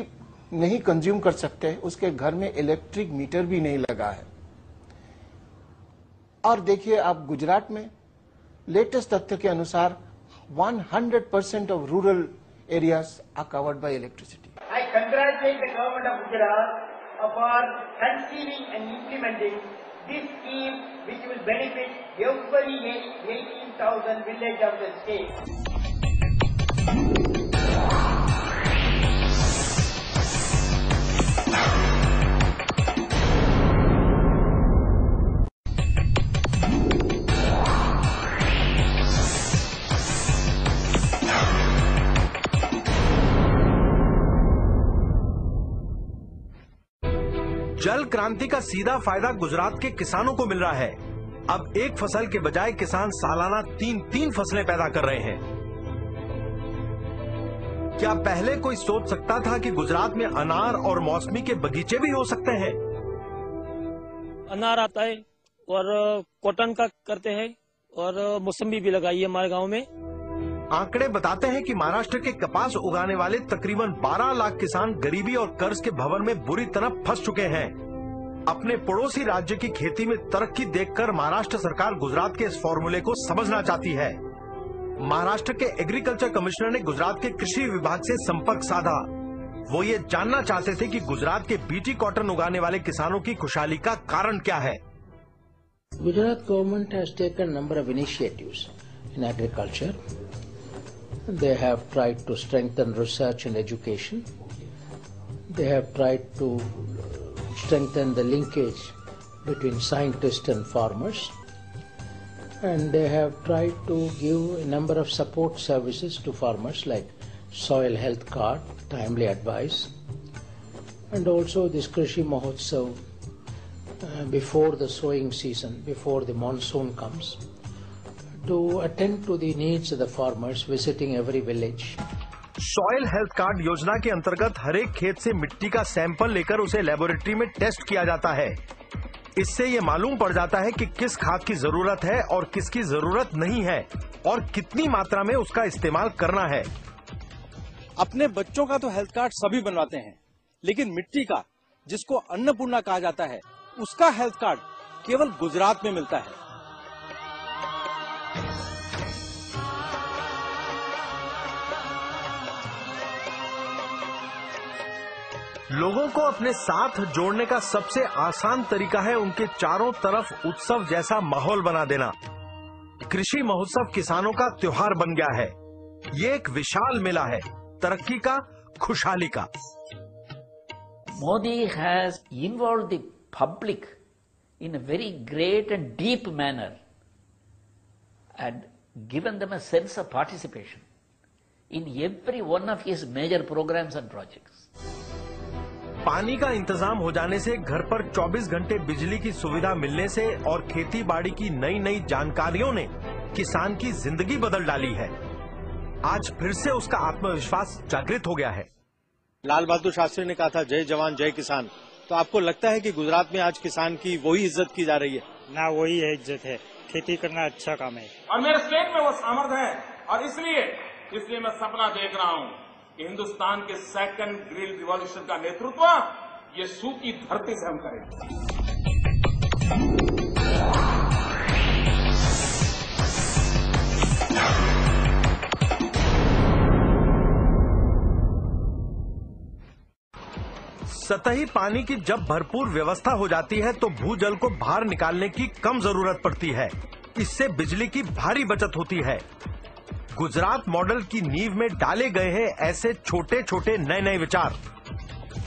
नहीं कंज्यूम कर सकते, उसके घर में इलेक्ट्रिक मीटर भी नहीं लगा है। और देखिए आप गुजरात में लेटेस्ट तथ्य के अनुसार 100% of rural areas are covered by electricity. I congratulate the government of Gujarat for conceiving and implementing this scheme which will benefit every 18,000 villages of the state. जल क्रांति का सीधा फायदा गुजरात के किसानों को मिल रहा है। अब एक फसल के बजाय किसान सालाना 3 फसलें पैदा कर रहे हैं। क्या पहले कोई सोच सकता था कि गुजरात में अनार और मौसमी के बगीचे भी हो सकते हैं? अनार आता है और कॉटन का करते हैं और मौसमी भी लगाई है हमारे गांव में। आंकड़े बताते हैं कि महाराष्ट्र के कपास उगाने वाले तकरीबन 12 लाख किसान गरीबी और कर्ज के भंवर में बुरी तरह फंस चुके हैं। अपने पड़ोसी राज्य की खेती में तरक्की देखकर महाराष्ट्र सरकार गुजरात के इस फॉर्मूले को समझना चाहती है। महाराष्ट्र के एग्रीकल्चर कमिश्नर ने गुजरात के कृषि विभाग से संपर्क साधा। वो ये जानना चाहते थे कि गुजरात के बीटी कॉटन उगाने वाले किसानों की खुशहाली का कारण क्या है। Gujarat government has taken a number of initiatives in agriculture. They have tried to strengthen research and education. They have tried to strengthen the linkage between scientists and farmers. And they have tried to give a number of support services to farmers like soil health card, timely advice, and also this Krishi Mahotsav before the sowing season, before the monsoon comes, to attend to the needs of the farmers, visiting every village. Soil health card योजना के अंतर्गत हर एक खेत से मिट्टी का sample लेकर उसे लेबोरेटरी में टेस्ट किया जाता है। इससे ये मालूम पड़ जाता है कि किस खाद की जरूरत है और किसकी जरूरत नहीं है और कितनी मात्रा में उसका इस्तेमाल करना है। अपने बच्चों का तो हेल्थ कार्ड सभी बनवाते हैं, लेकिन मिट्टी का, जिसको अन्नपूर्णा कहा जाता है, उसका हेल्थ कार्ड केवल गुजरात में मिलता है। लोगों को अपने साथ जोड़ने का सबसे आसान तरीका है उनके चारों तरफ उत्सव जैसा माहौल बना देना। कृषि महोत्सव किसानों का त्योहार बन गया है। ये एक विशाल मेला है, तरक्की का, खुशहाली का। Modi has involved the public in a very great and deep manner and given them a sense of participation in every one of his major programs and projects. पानी का इंतजाम हो जाने से, घर पर 24 घंटे बिजली की सुविधा मिलने से और खेती बाड़ी की नई नई जानकारियों ने किसान की जिंदगी बदल डाली है। आज फिर से उसका आत्मविश्वास जागृत हो गया है। लाल बहादुर शास्त्री ने कहा था, जय जवान जय किसान। तो आपको लगता है कि गुजरात में आज किसान की वही इज्जत की जा रही है? ना, वही है इज्जत है। खेती करना अच्छा काम है और मेरे स्टेट में वो सामर्थ्य है और इसलिए मैं सपना देख रहा हूं कि हिंदुस्तान के सेकंड ग्रिल रिवॉल्यूशन का नेतृत्व ये सूखी धरती से हम करेंगे। सतही पानी की जब भरपूर व्यवस्था हो जाती है तो भूजल को बाहर निकालने की कम जरूरत पड़ती है। इससे बिजली की भारी बचत होती है। गुजरात मॉडल की नींव में डाले गए हैं ऐसे छोटे छोटे नए नए विचार।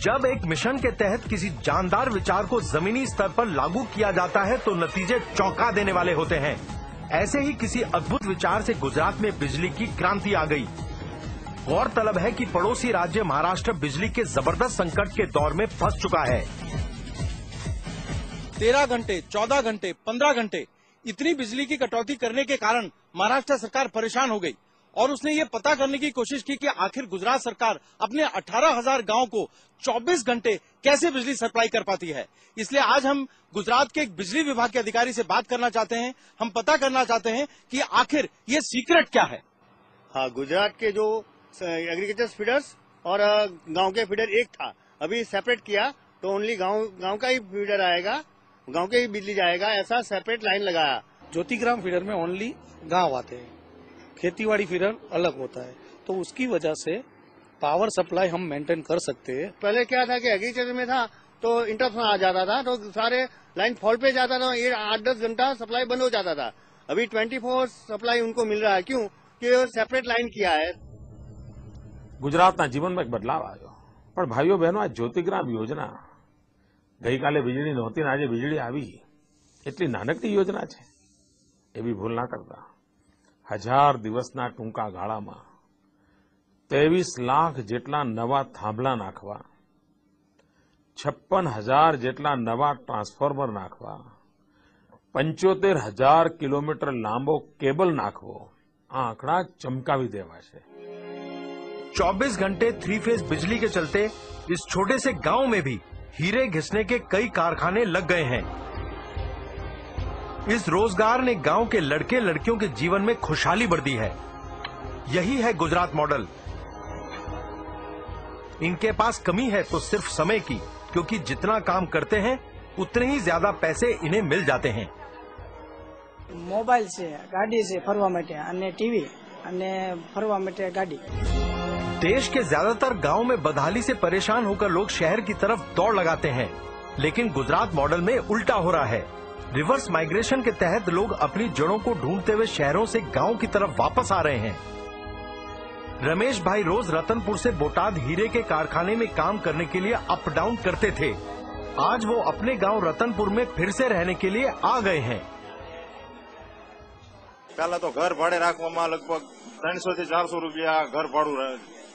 जब एक मिशन के तहत किसी जानदार विचार को जमीनी स्तर पर लागू किया जाता है तो नतीजे चौंका देने वाले होते हैं। ऐसे ही किसी अद्भुत विचार से गुजरात में बिजली की क्रांति आ गई। गौरतलब है कि पड़ोसी राज्य महाराष्ट्र बिजली के जबरदस्त संकट के दौर में फंस चुका है। 13 घंटे, 14 घंटे, 15 घंटे इतनी बिजली की कटौती करने के कारण महाराष्ट्र सरकार परेशान हो गई और उसने ये पता करने की कोशिश की कि आखिर गुजरात सरकार अपने 18,000 गांव को 24 घंटे कैसे बिजली सप्लाई कर पाती है। इसलिए आज हम गुजरात के एक बिजली विभाग के अधिकारी से बात करना चाहते हैं। हम पता करना चाहते हैं कि आखिर ये सीक्रेट क्या है। हाँ, गुजरात के जो एग्रीकल्चर फीडर्स और गांव के फीडर एक था, अभी सेपरेट किया तो ओनली गांव का ही फीडर आएगा, गांव के ही बिजली जाएगा, ऐसा सेपरेट लाइन लगाया। ज्योतिग्राम फीडर में ओनली गांव आते हैं, खेतीबाड़ी फीडर अलग होता है, तो उसकी वजह से पावर सप्लाई हम मेंटेन कर सकते हैं। पहले क्या था कि एग्रीकल्चर में था तो इंटरप्शन आ जाता था तो सारे लाइन फॉल्ट पे जाता था, 8-10 घंटा सप्लाई बंद हो जाता था। अभी 24 सप्लाई उनको मिल रहा है। क्यों? कि सेपरेट लाइन किया है। ગુજરાતના જીવનમાં એક બદલાવ આવ્યો, પણ ભાઈઓ બહેનો આ જ્યોતિગ્રામ યોજના ગઈકાલે વીજળી નહોતી ને આજે વીજળી આવી, એટલી નાનકડી યોજના છે એવી ભૂલ ના કરતા। 1000 દિવસના ટૂંકા ગાળામાં 23 લાખ જેટલા નવા થાંભલા નાખવા, 56,000 જેટલા નવા ટ્રાન્સફોર્મર નાખવા, 75,000 કિલોમીટર લાંબો કેબલ નાખવો, આ આંકડા ચમકાવી દેવા છે। 24 घंटे 3 फेज बिजली के चलते इस छोटे से गांव में भी हीरे घिसने के कई कारखाने लग गए हैं। इस रोजगार ने गांव के लड़के लड़कियों के जीवन में खुशहाली भर दी है। यही है गुजरात मॉडल। इनके पास कमी है तो सिर्फ समय की, क्योंकि जितना काम करते हैं उतने ही ज्यादा पैसे इन्हें मिल जाते हैं। मोबाइल से गाड़ी से फरवा माटे अने टीवी अने फरवा माटे गाड़ी। देश के ज्यादातर गांव में बदहाली से परेशान होकर लोग शहर की तरफ दौड़ लगाते हैं, लेकिन गुजरात मॉडल में उल्टा हो रहा है। रिवर्स माइग्रेशन के तहत लोग अपनी जड़ों को ढूंढते हुए शहरों से गांव की तरफ वापस आ रहे हैं। रमेश भाई रोज रतनपुर से बोटाद हीरे के कारखाने में काम करने के लिए अप डाउन करते थे। आज वो अपने गांव रतनपुर में फिर से रहने के लिए आ गए हैं। पहला तो घर भाड़े રાખવામાં લગભગ 300 થી 400 રૂપિયા ઘર ભાડું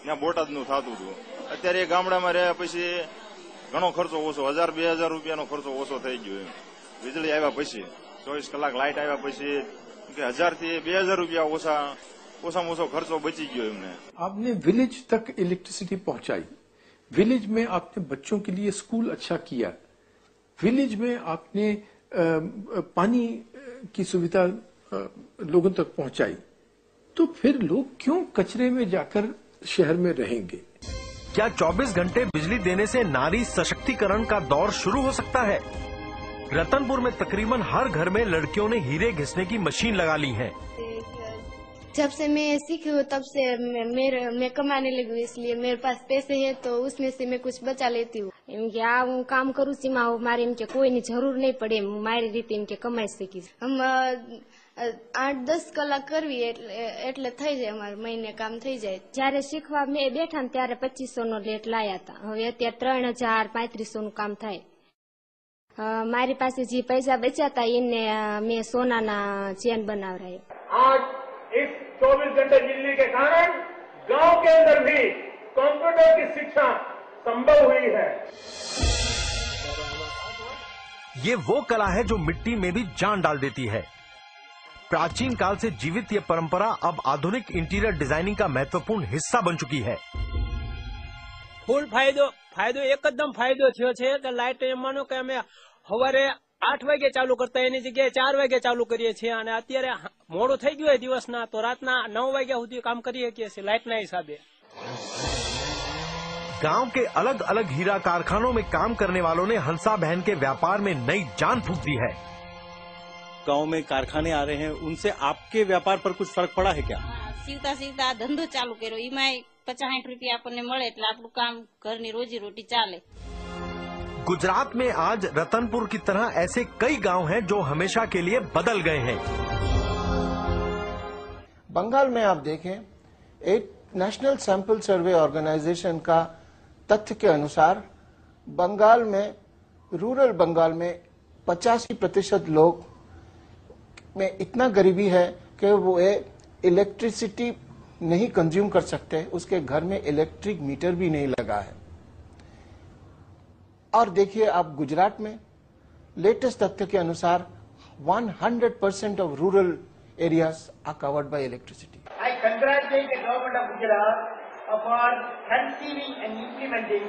ત્યાં બોટાદનું થતું હતું। અત્યારે ગામડામાં રહ્યા પછી ઘણો ખર્ચો ઓછો, 1000-2000 રૂપિયાનો ખર્ચો ઓછો થઈ ગયો। વીજળી આવ્યા પછી 24 કલાક લાઇટ આવ્યા પછી 1000 થી 2000 રૂપિયા ઓછામાં ઓછો ખર્ચો બચી ગયો એમને। आपने विलेज तक इलेक्ट्रिसिटी पहुंचाई, विलेज में आपने बच्चों के लिए स्कूल अच्छा किया, विलेज में आपने पानी की सुविधा लोगों तक पहुंचाई, तो फिर लोग क्यों कचरे में जाकर शहर में रहेंगे? क्या 24 घंटे बिजली देने से नारी सशक्तिकरण का दौर शुरू हो सकता है? रतनपुर में तकरीबन हर घर में लड़कियों ने हीरे घिसने की मशीन लगा ली है। जब से मैं सीखी हूँ तब से मैं कमाने लगी हूँ, इसलिए मेरे पास पैसे है तो उसमें से मैं कुछ बचा लेती हूँ। इनके હું કામ કરું છું મારે એમ કે કોઈની જરૂર નહીં પડે, મારી રીતે એમ કે કમાઈ શકીશ। हम 8-10 કલાક કરવી એટલે થઈ જાય, અમારે મહિને કામ થઈ જાય। જયારે શીખવા મેં બેઠા ને ત્યારે 2500 નો લેટ લાયા હતા, હવે અત્યારે 3000-3500 નું કામ થાય। મારી પાસે જે પૈસા બચ્યા હતા એને મેં સોનાના ચેન બનાવરાયા। आज इस 24 घंटे बिजली के कारण गांव के अंदर भी कंप्यूटर की शिक्षा संभव हुई है। ये वो कला है जो मिट्टी में भी जान डाल देती है। प्राचीन काल से जीवित ये परंपरा अब आधुनिक इंटीरियर डिजाइनिंग का महत्वपूर्ण हिस्सा बन चुकी है। ફૂલ ફાયદો એકદમ ફાયદો થયો છે કે લાઇટ એમ માનો કે અમે સવારે 8 વાગે ચાલુ કરતા એની જગ્યાએ 4 વાગે ચાલુ કરીએ છીએ, અને અત્યારે મોડું થઈ ગયું હોય દિવસના તો રાતના 9 વાગ્યા સુધી કામ કરી શકીએ છીએ લાઇટના हिसाबे। गांव के अलग अलग हीरा कारखानों में काम करने वालों ने हंसा बहन के व्यापार में नई जान फूंक दी है। गांव में कारखाने आ रहे हैं, उनसे आपके व्यापार पर कुछ फर्क पड़ा है क्या? सीवता धंधो चालू कर्यो, एमांय 50-60 रुपया आपने मळे એટલે આપણું કામ ઘરની રોજી રોટી ચાલે। गुजरात में आज रतनपुर की तरह ऐसे कई गांव हैं जो हमेशा के लिए बदल गए हैं। बंगाल में आप देखें, एक नेशनल सैंपल सर्वे ऑर्गेनाइजेशन का तथ्य के अनुसार बंगाल में, रूरल बंगाल में 85% लोग में इतना गरीबी है कि वो इलेक्ट्रिसिटी नहीं कंज्यूम कर सकते, उसके घर में इलेक्ट्रिक मीटर भी नहीं लगा है। और देखिए आप गुजरात में लेटेस्ट तथ्य के अनुसार 100% of rural areas are covered by electricity. I congratulate the government of Gujarat for conceiving and implementing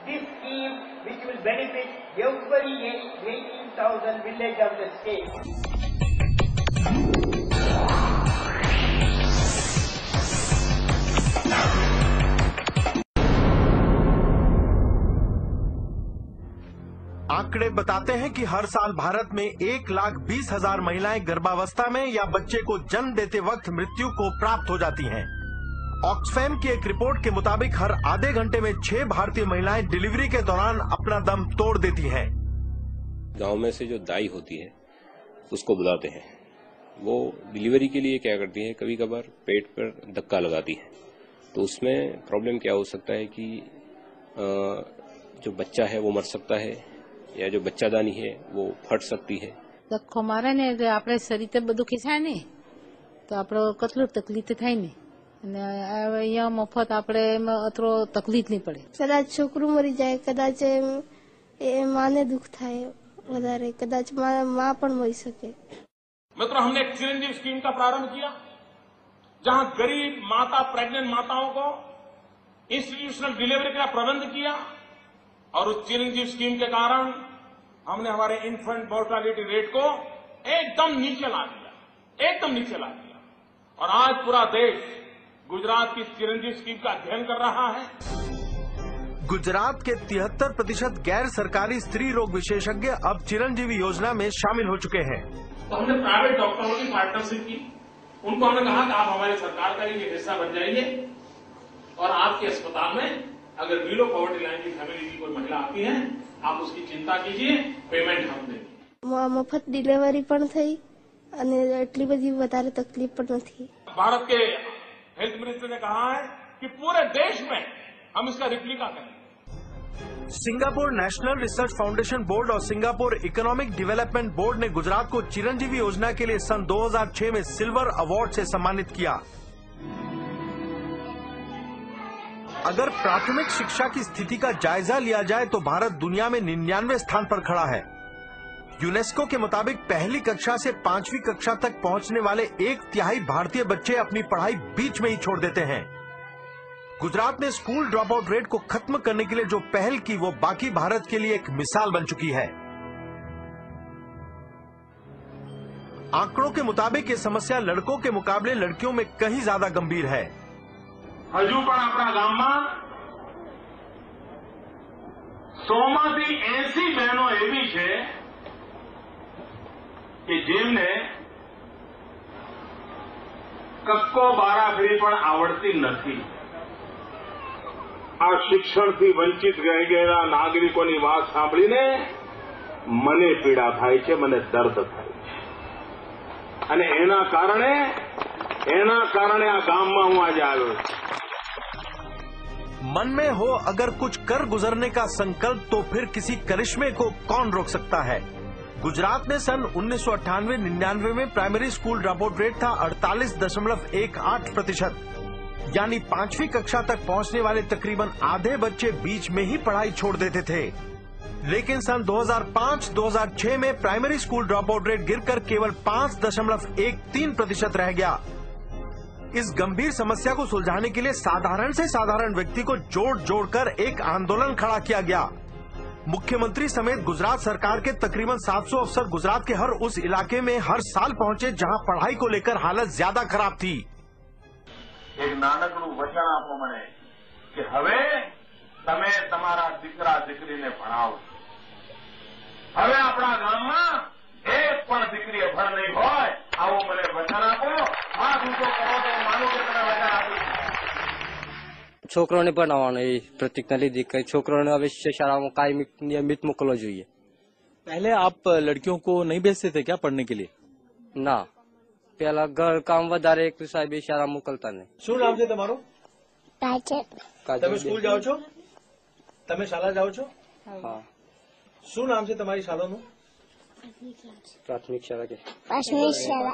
this scheme which will benefit every 18,000 village of the state. आंकड़े बताते हैं कि हर साल भारत में 1,20,000 महिलाएं गर्भावस्था में या बच्चे को जन्म देते वक्त मृत्यु को प्राप्त हो जाती हैं। ऑक्सफैम की एक रिपोर्ट के मुताबिक हर आधे घंटे में 6 भारतीय महिलाएं डिलीवरी के दौरान अपना दम तोड़ देती हैं। गांव में से जो दाई होती है उसको बुलाते हैं, वो डिलीवरी के लिए क्या करती है, कभी कभार पेट पर धक्का लगाती है, तो उसमें प्रॉब्लम क्या हो सकता है कि जो बच्चा है वो मर सकता है, या जो बच्चादानी है वो फट सकती है। ધક્કો મારે ને એટલે આપણે શરીર બધું ખેંચાય ને, તો આપણે કેટલું તકલીફ થાય ને, અને અહીંયા મફત આપણે અત્રો તકલીફ નહીં પડે। કદાચ છોકરું મરી જાય, કદાચ માને દુઃખ થાય વધારે, કદાચ માં પણ મરી શકે। मित्रों, हमने एक चिरंजीव स्कीम का प्रारंभ किया, जहां गरीब माता, प्रेग्नेंट माताओं को इंस्टीट्यूशनल डिलीवरी का प्रबंध किया, और उस चिरंजीव स्कीम के कारण हमने हमारे इन्फेंट मोर्टालिटी रेट को एकदम नीचे ला दिया, और आज पूरा देश गुजरात की चिरंजीव स्कीम का अध्ययन कर रहा है। गुजरात के 73% गैर सरकारी स्त्री रोग विशेषज्ञ अब चिरंजीवी योजना में शामिल हो चुके हैं। तो हमने प्राइवेट डॉक्टरों की पार्टनरशिप की, उनको हमने कहा कि आप हमारी सरकार का ये हिस्सा बन जाइए, और आपके अस्पताल में अगर बिलो पॉवर्टी लाइन की फैमिली की कोई महिला आती है, आप उसकी चिंता कीजिए, पेमेंट हम देंगे। મફત ડિલિવરી પણ થઈ અને એટલી બધી વધારે તકલીફ પણ નથી। भारत के हेल्थ मिनिस्टर ने कहा है कि पूरे देश में हम इसका रिप्लिका करेंगे। Singapore national research foundation board और सिंगापुर इकोनॉमिक डेवलपमेंट बोर्ड ने गुजरात को चिरंजीवी योजना के लिए सन 2006 में सिल्वर अवार्ड से सम्मानित किया। अगर प्राथमिक शिक्षा की स्थिति का जायजा लिया जाए तो भारत दुनिया में 99वें स्थान पर खड़ा है। यूनेस्को के मुताबिक पहली कक्षा से 5वीं कक्षा तक पहुंचने वाले 1/3 भारतीय बच्चे अपनी पढ़ाई बीच में ही छोड़ देते हैं। गुजरात ने स्कूल ड्रॉप आउट रेट को खत्म करने के लिए जो पहल की, वो बाकी भारत के लिए एक मिसाल बन चुकी है। आंकड़ों के मुताबिक ये समस्या लड़कों के मुकाबले लड़कियों में कहीं ज्यादा गंभीर है। હજુ પણ આપણા ગામમાં 100માંથી 80 બહેનો એવી છે કે જેમને કક્કો બારાખડી પણ આવડતી નથી। આ શિક્ષણથી વંચિત રહી ગયેલા નાગરિકોની વાત સાંભળીને મને પીડા થાય છે, મને દર્દ થાય છે અને એના કારણે આ ગામમાં હું આજે આવ્યો છું। मन में हो अगर कुछ कर गुजरने का संकल्प तो फिर किसी करिश्मे को कौन रोक सकता है। गुजरात में सन 1998-99 में primary school drop out rate था 48.18%, यानी 5वीं कक्षा तक पहुंचने वाले तकरीबन आधे बच्चे बीच में ही पढ़ाई छोड़ देते थे। लेकिन सन 2005-2006 में primary school drop out rate गिरकर केवल 5.13% रह गया। इस गंभीर समस्या को सुलझाने के लिए साधारण से साधारण व्यक्ति को जोड़कर एक आंदोलन खड़ा किया गया। मुख्यमंत्री समेत गुजरात सरकार के तकरीबन 700 अफसर गुजरात के हर उस इलाके में हर साल पहुंचे जहां पढ़ाई को लेकर हालत ज्यादा खराब थी। एक नानकड़ू वचन आपो मने कि हवे तमे तमारा दीकरा दीकरीने भणावो। हवे आपणा गाममां एक पण दीकरी अभण नहीं होय, आवो मने वचन आपो। हाथ ऊंचो करो तो मानो के तमे वचन आपो। છોકરોને ભણાવવાનો એ પ્રતિજ્ઞા લીધી કે છોકરોને અવશ્ય શાળામાં કાયમી નિયમિત મોકલવો જોઈએ। पहले आप लड़कियों को नहीं भेजते थे क्या पढ़ने के लिए? ના, પેલા ઘર કામ વધારે એક સાહેબ શાળા મોકલતા નહીં। શું નામ છે તમારું? કાજલ। તમે સ્કૂલ જાઓ છો? તમે શાળા જાઓ છો? હા। શું નામ છે તમારી શાળાનું? પ્રાથમિક શાળા કે પ્રાથમિક શાળા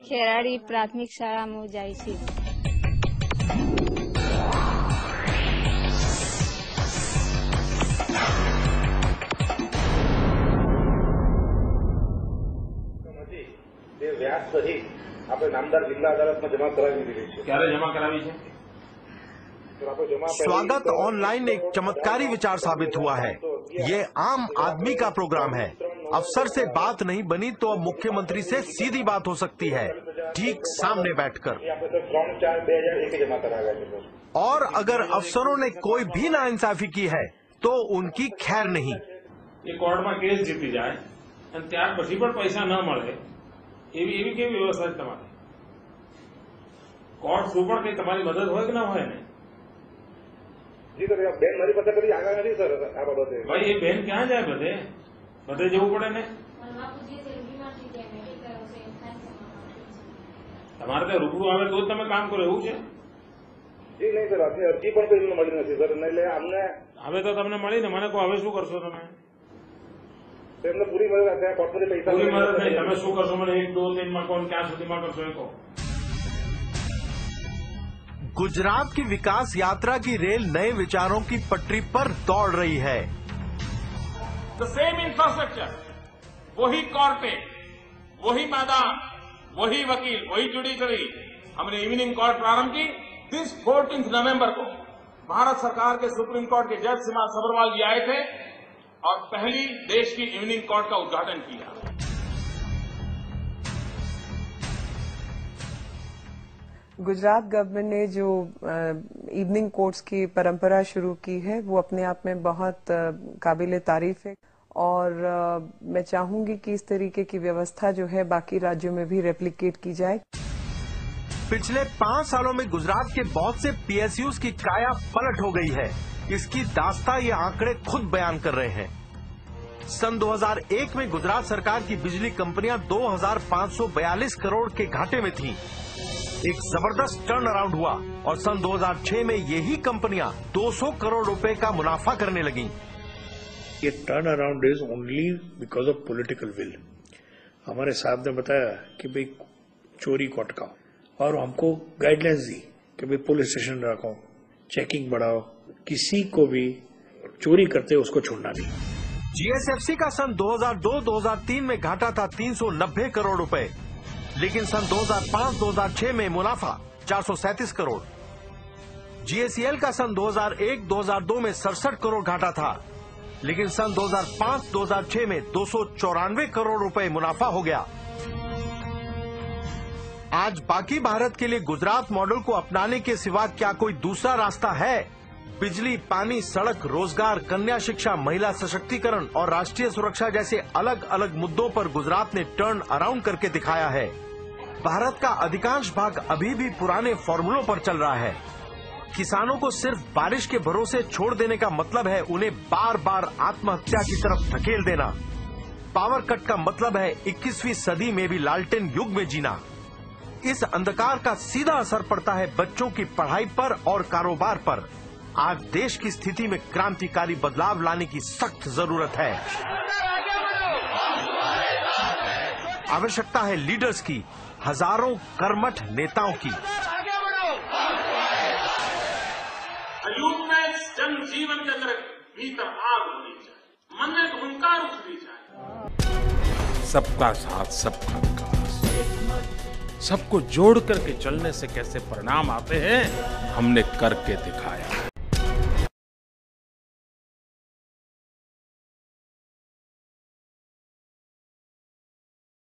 ખેરાડી પ્રાથમિક શાળામાં જાય છે। વ્યાજ સહિત આપણે નામદાર જિલ્લા અદાલતમાં જમા કરાવી દીધી છે। ક્યારે જમા કરાવી છે? स्वागत ऑनलाइन एक चमत्कारी विचार साबित हुआ है। ये आम आदमी का प्रोग्राम है। अफसर से बात नहीं बनी तो अब मुख्यमंत्री से सीधी बात हो सकती है, ठीक सामने बैठकर। और अगर अफसरों ने कोई भी नाइंसाफी की है तो उनकी खैर नहीं। ये कोर्ट में केस जीती जाए અને ત્યાર પછી પણ પૈસા ન મળે એવી કેવી વ્યવસ્થા છે તમારી? કોર્ટ શું પણ કઈ તમારી મદદ હોય કે ના હોય ને? જી સર, બેન મારી પાસે કદી આગળ નથી સર આ બાબતે। ભાઈ એ બેન ક્યાં જાય? બધે જવું પડે ને? તમારે ત્યાં રૂબરૂ આવે તો જ તમે કામ કરો એવું છે? જી નહીં સર, આપની અરજી પણ કોઈ મળી નથી સર, એટલે અમને હવે તો તમને મળી ને, મને કહો હવે શું કરશો તમે? એમને પૂરી મદદ આપે, કોર્ટમાંથી પૈસા પૂરી મદદ નહીં, તમે શું કરશો મને 1-2 દિનમાં કોણ ક્યાં સુધીમાં કરશો એ કહો। गुजरात की विकास यात्रा की रेल नए विचारों की पटरी पर दौड़ रही है। द सेम इंफ्रास्ट्रक्चर, वही कोर्टें, वही मैदान, वही वकील, वही जुडिशरी। हमने इवनिंग कोर्ट प्रारंभ की दिस 14 नवंबर को। भारत सरकार के सुप्रीम कोर्ट के जज सीमा सबरवाल जी आए थे और पहली देश की इवनिंग कोर्ट का उद्घाटन किया। गुजरात गवर्नमेंट ने जो इवनिंग कोर्ट्स की परंपरा शुरू की है वो अपने आप में बहुत काबिले तारीफ है और मैं चाहूंगी कि इस तरीके की व्यवस्था जो है बाकी राज्यों में भी रेप्लिकेट की जाए। पिछले 5 सालों में गुजरात के बहुत से पीएसयूज की काया पलट हो गई है। इसकी दास्तां ये आंकड़े खुद बयान कर रहे हैं। सन 2001 में गुजरात सरकार की बिजली कंपनियां 2542 करोड़ के घाटे में थीं। एक जबरदस्त टर्न अराउंड हुआ और सन 2006 में यही कंपनियां 200 करोड़ रुपए का मुनाफा करने लगीं। ये turn around is only because of political will. हमारे साहब ने बताया कि भाई चोरी को अटकाओ और हमको गाइडलाइंस दी कि भाई पुलिस स्टेशन रखो, चेकिंग बढ़ाओ, किसी को भी चोरी करते उसको छोड़ना नहीं। जीएसएफसी का सन 2002-2003 में घाटा था 390 करोड़ रुपए, लेकिन सन 2005-2006 में मुनाफा 437 करोड़। जीएसईएल का सन 2001-2002 में 67 करोड़ घाटा था, लेकिन सन 2005-2006 में 294 करोड़ रुपए मुनाफा हो गया। आज बाकी भारत के लिए गुजरात मॉडल को अपनाने के सिवा क्या कोई दूसरा रास्ता है? बिजली, पानी, सड़क, रोजगार, कन्या शिक्षा, महिला सशक्तिकरण और राष्ट्रीय सुरक्षा जैसे अलग अलग मुद्दों पर गुजरात ने टर्न अराउंड करके दिखाया है। भारत का अधिकांश भाग अभी भी पुराने फॉर्मूलों पर चल रहा है। किसानों को सिर्फ बारिश के भरोसे छोड़ देने का मतलब है उन्हें बार बार आत्महत्या की तरफ धकेल देना। पावर कट का मतलब है 21वीं सदी में भी लालटेन युग में जीना। इस अंधकार का सीधा असर पड़ता है बच्चों की पढ़ाई पर और कारोबार पर। आज देश की स्थिति में क्रांतिकारी बदलाव लाने की सख्त जरूरत है। आवश्यकता है लीडर्स की, हजारों कर्मठ नेताओं की। युग में जनजीवन के अंदर भीतर आग होनी चाहिए, मन में हुंकार उठनी चाहिए। सबका साथ, सबका विकास, सबको जोड़ करके चलने से कैसे परिणाम आते हैं, हमने करके दिखाया।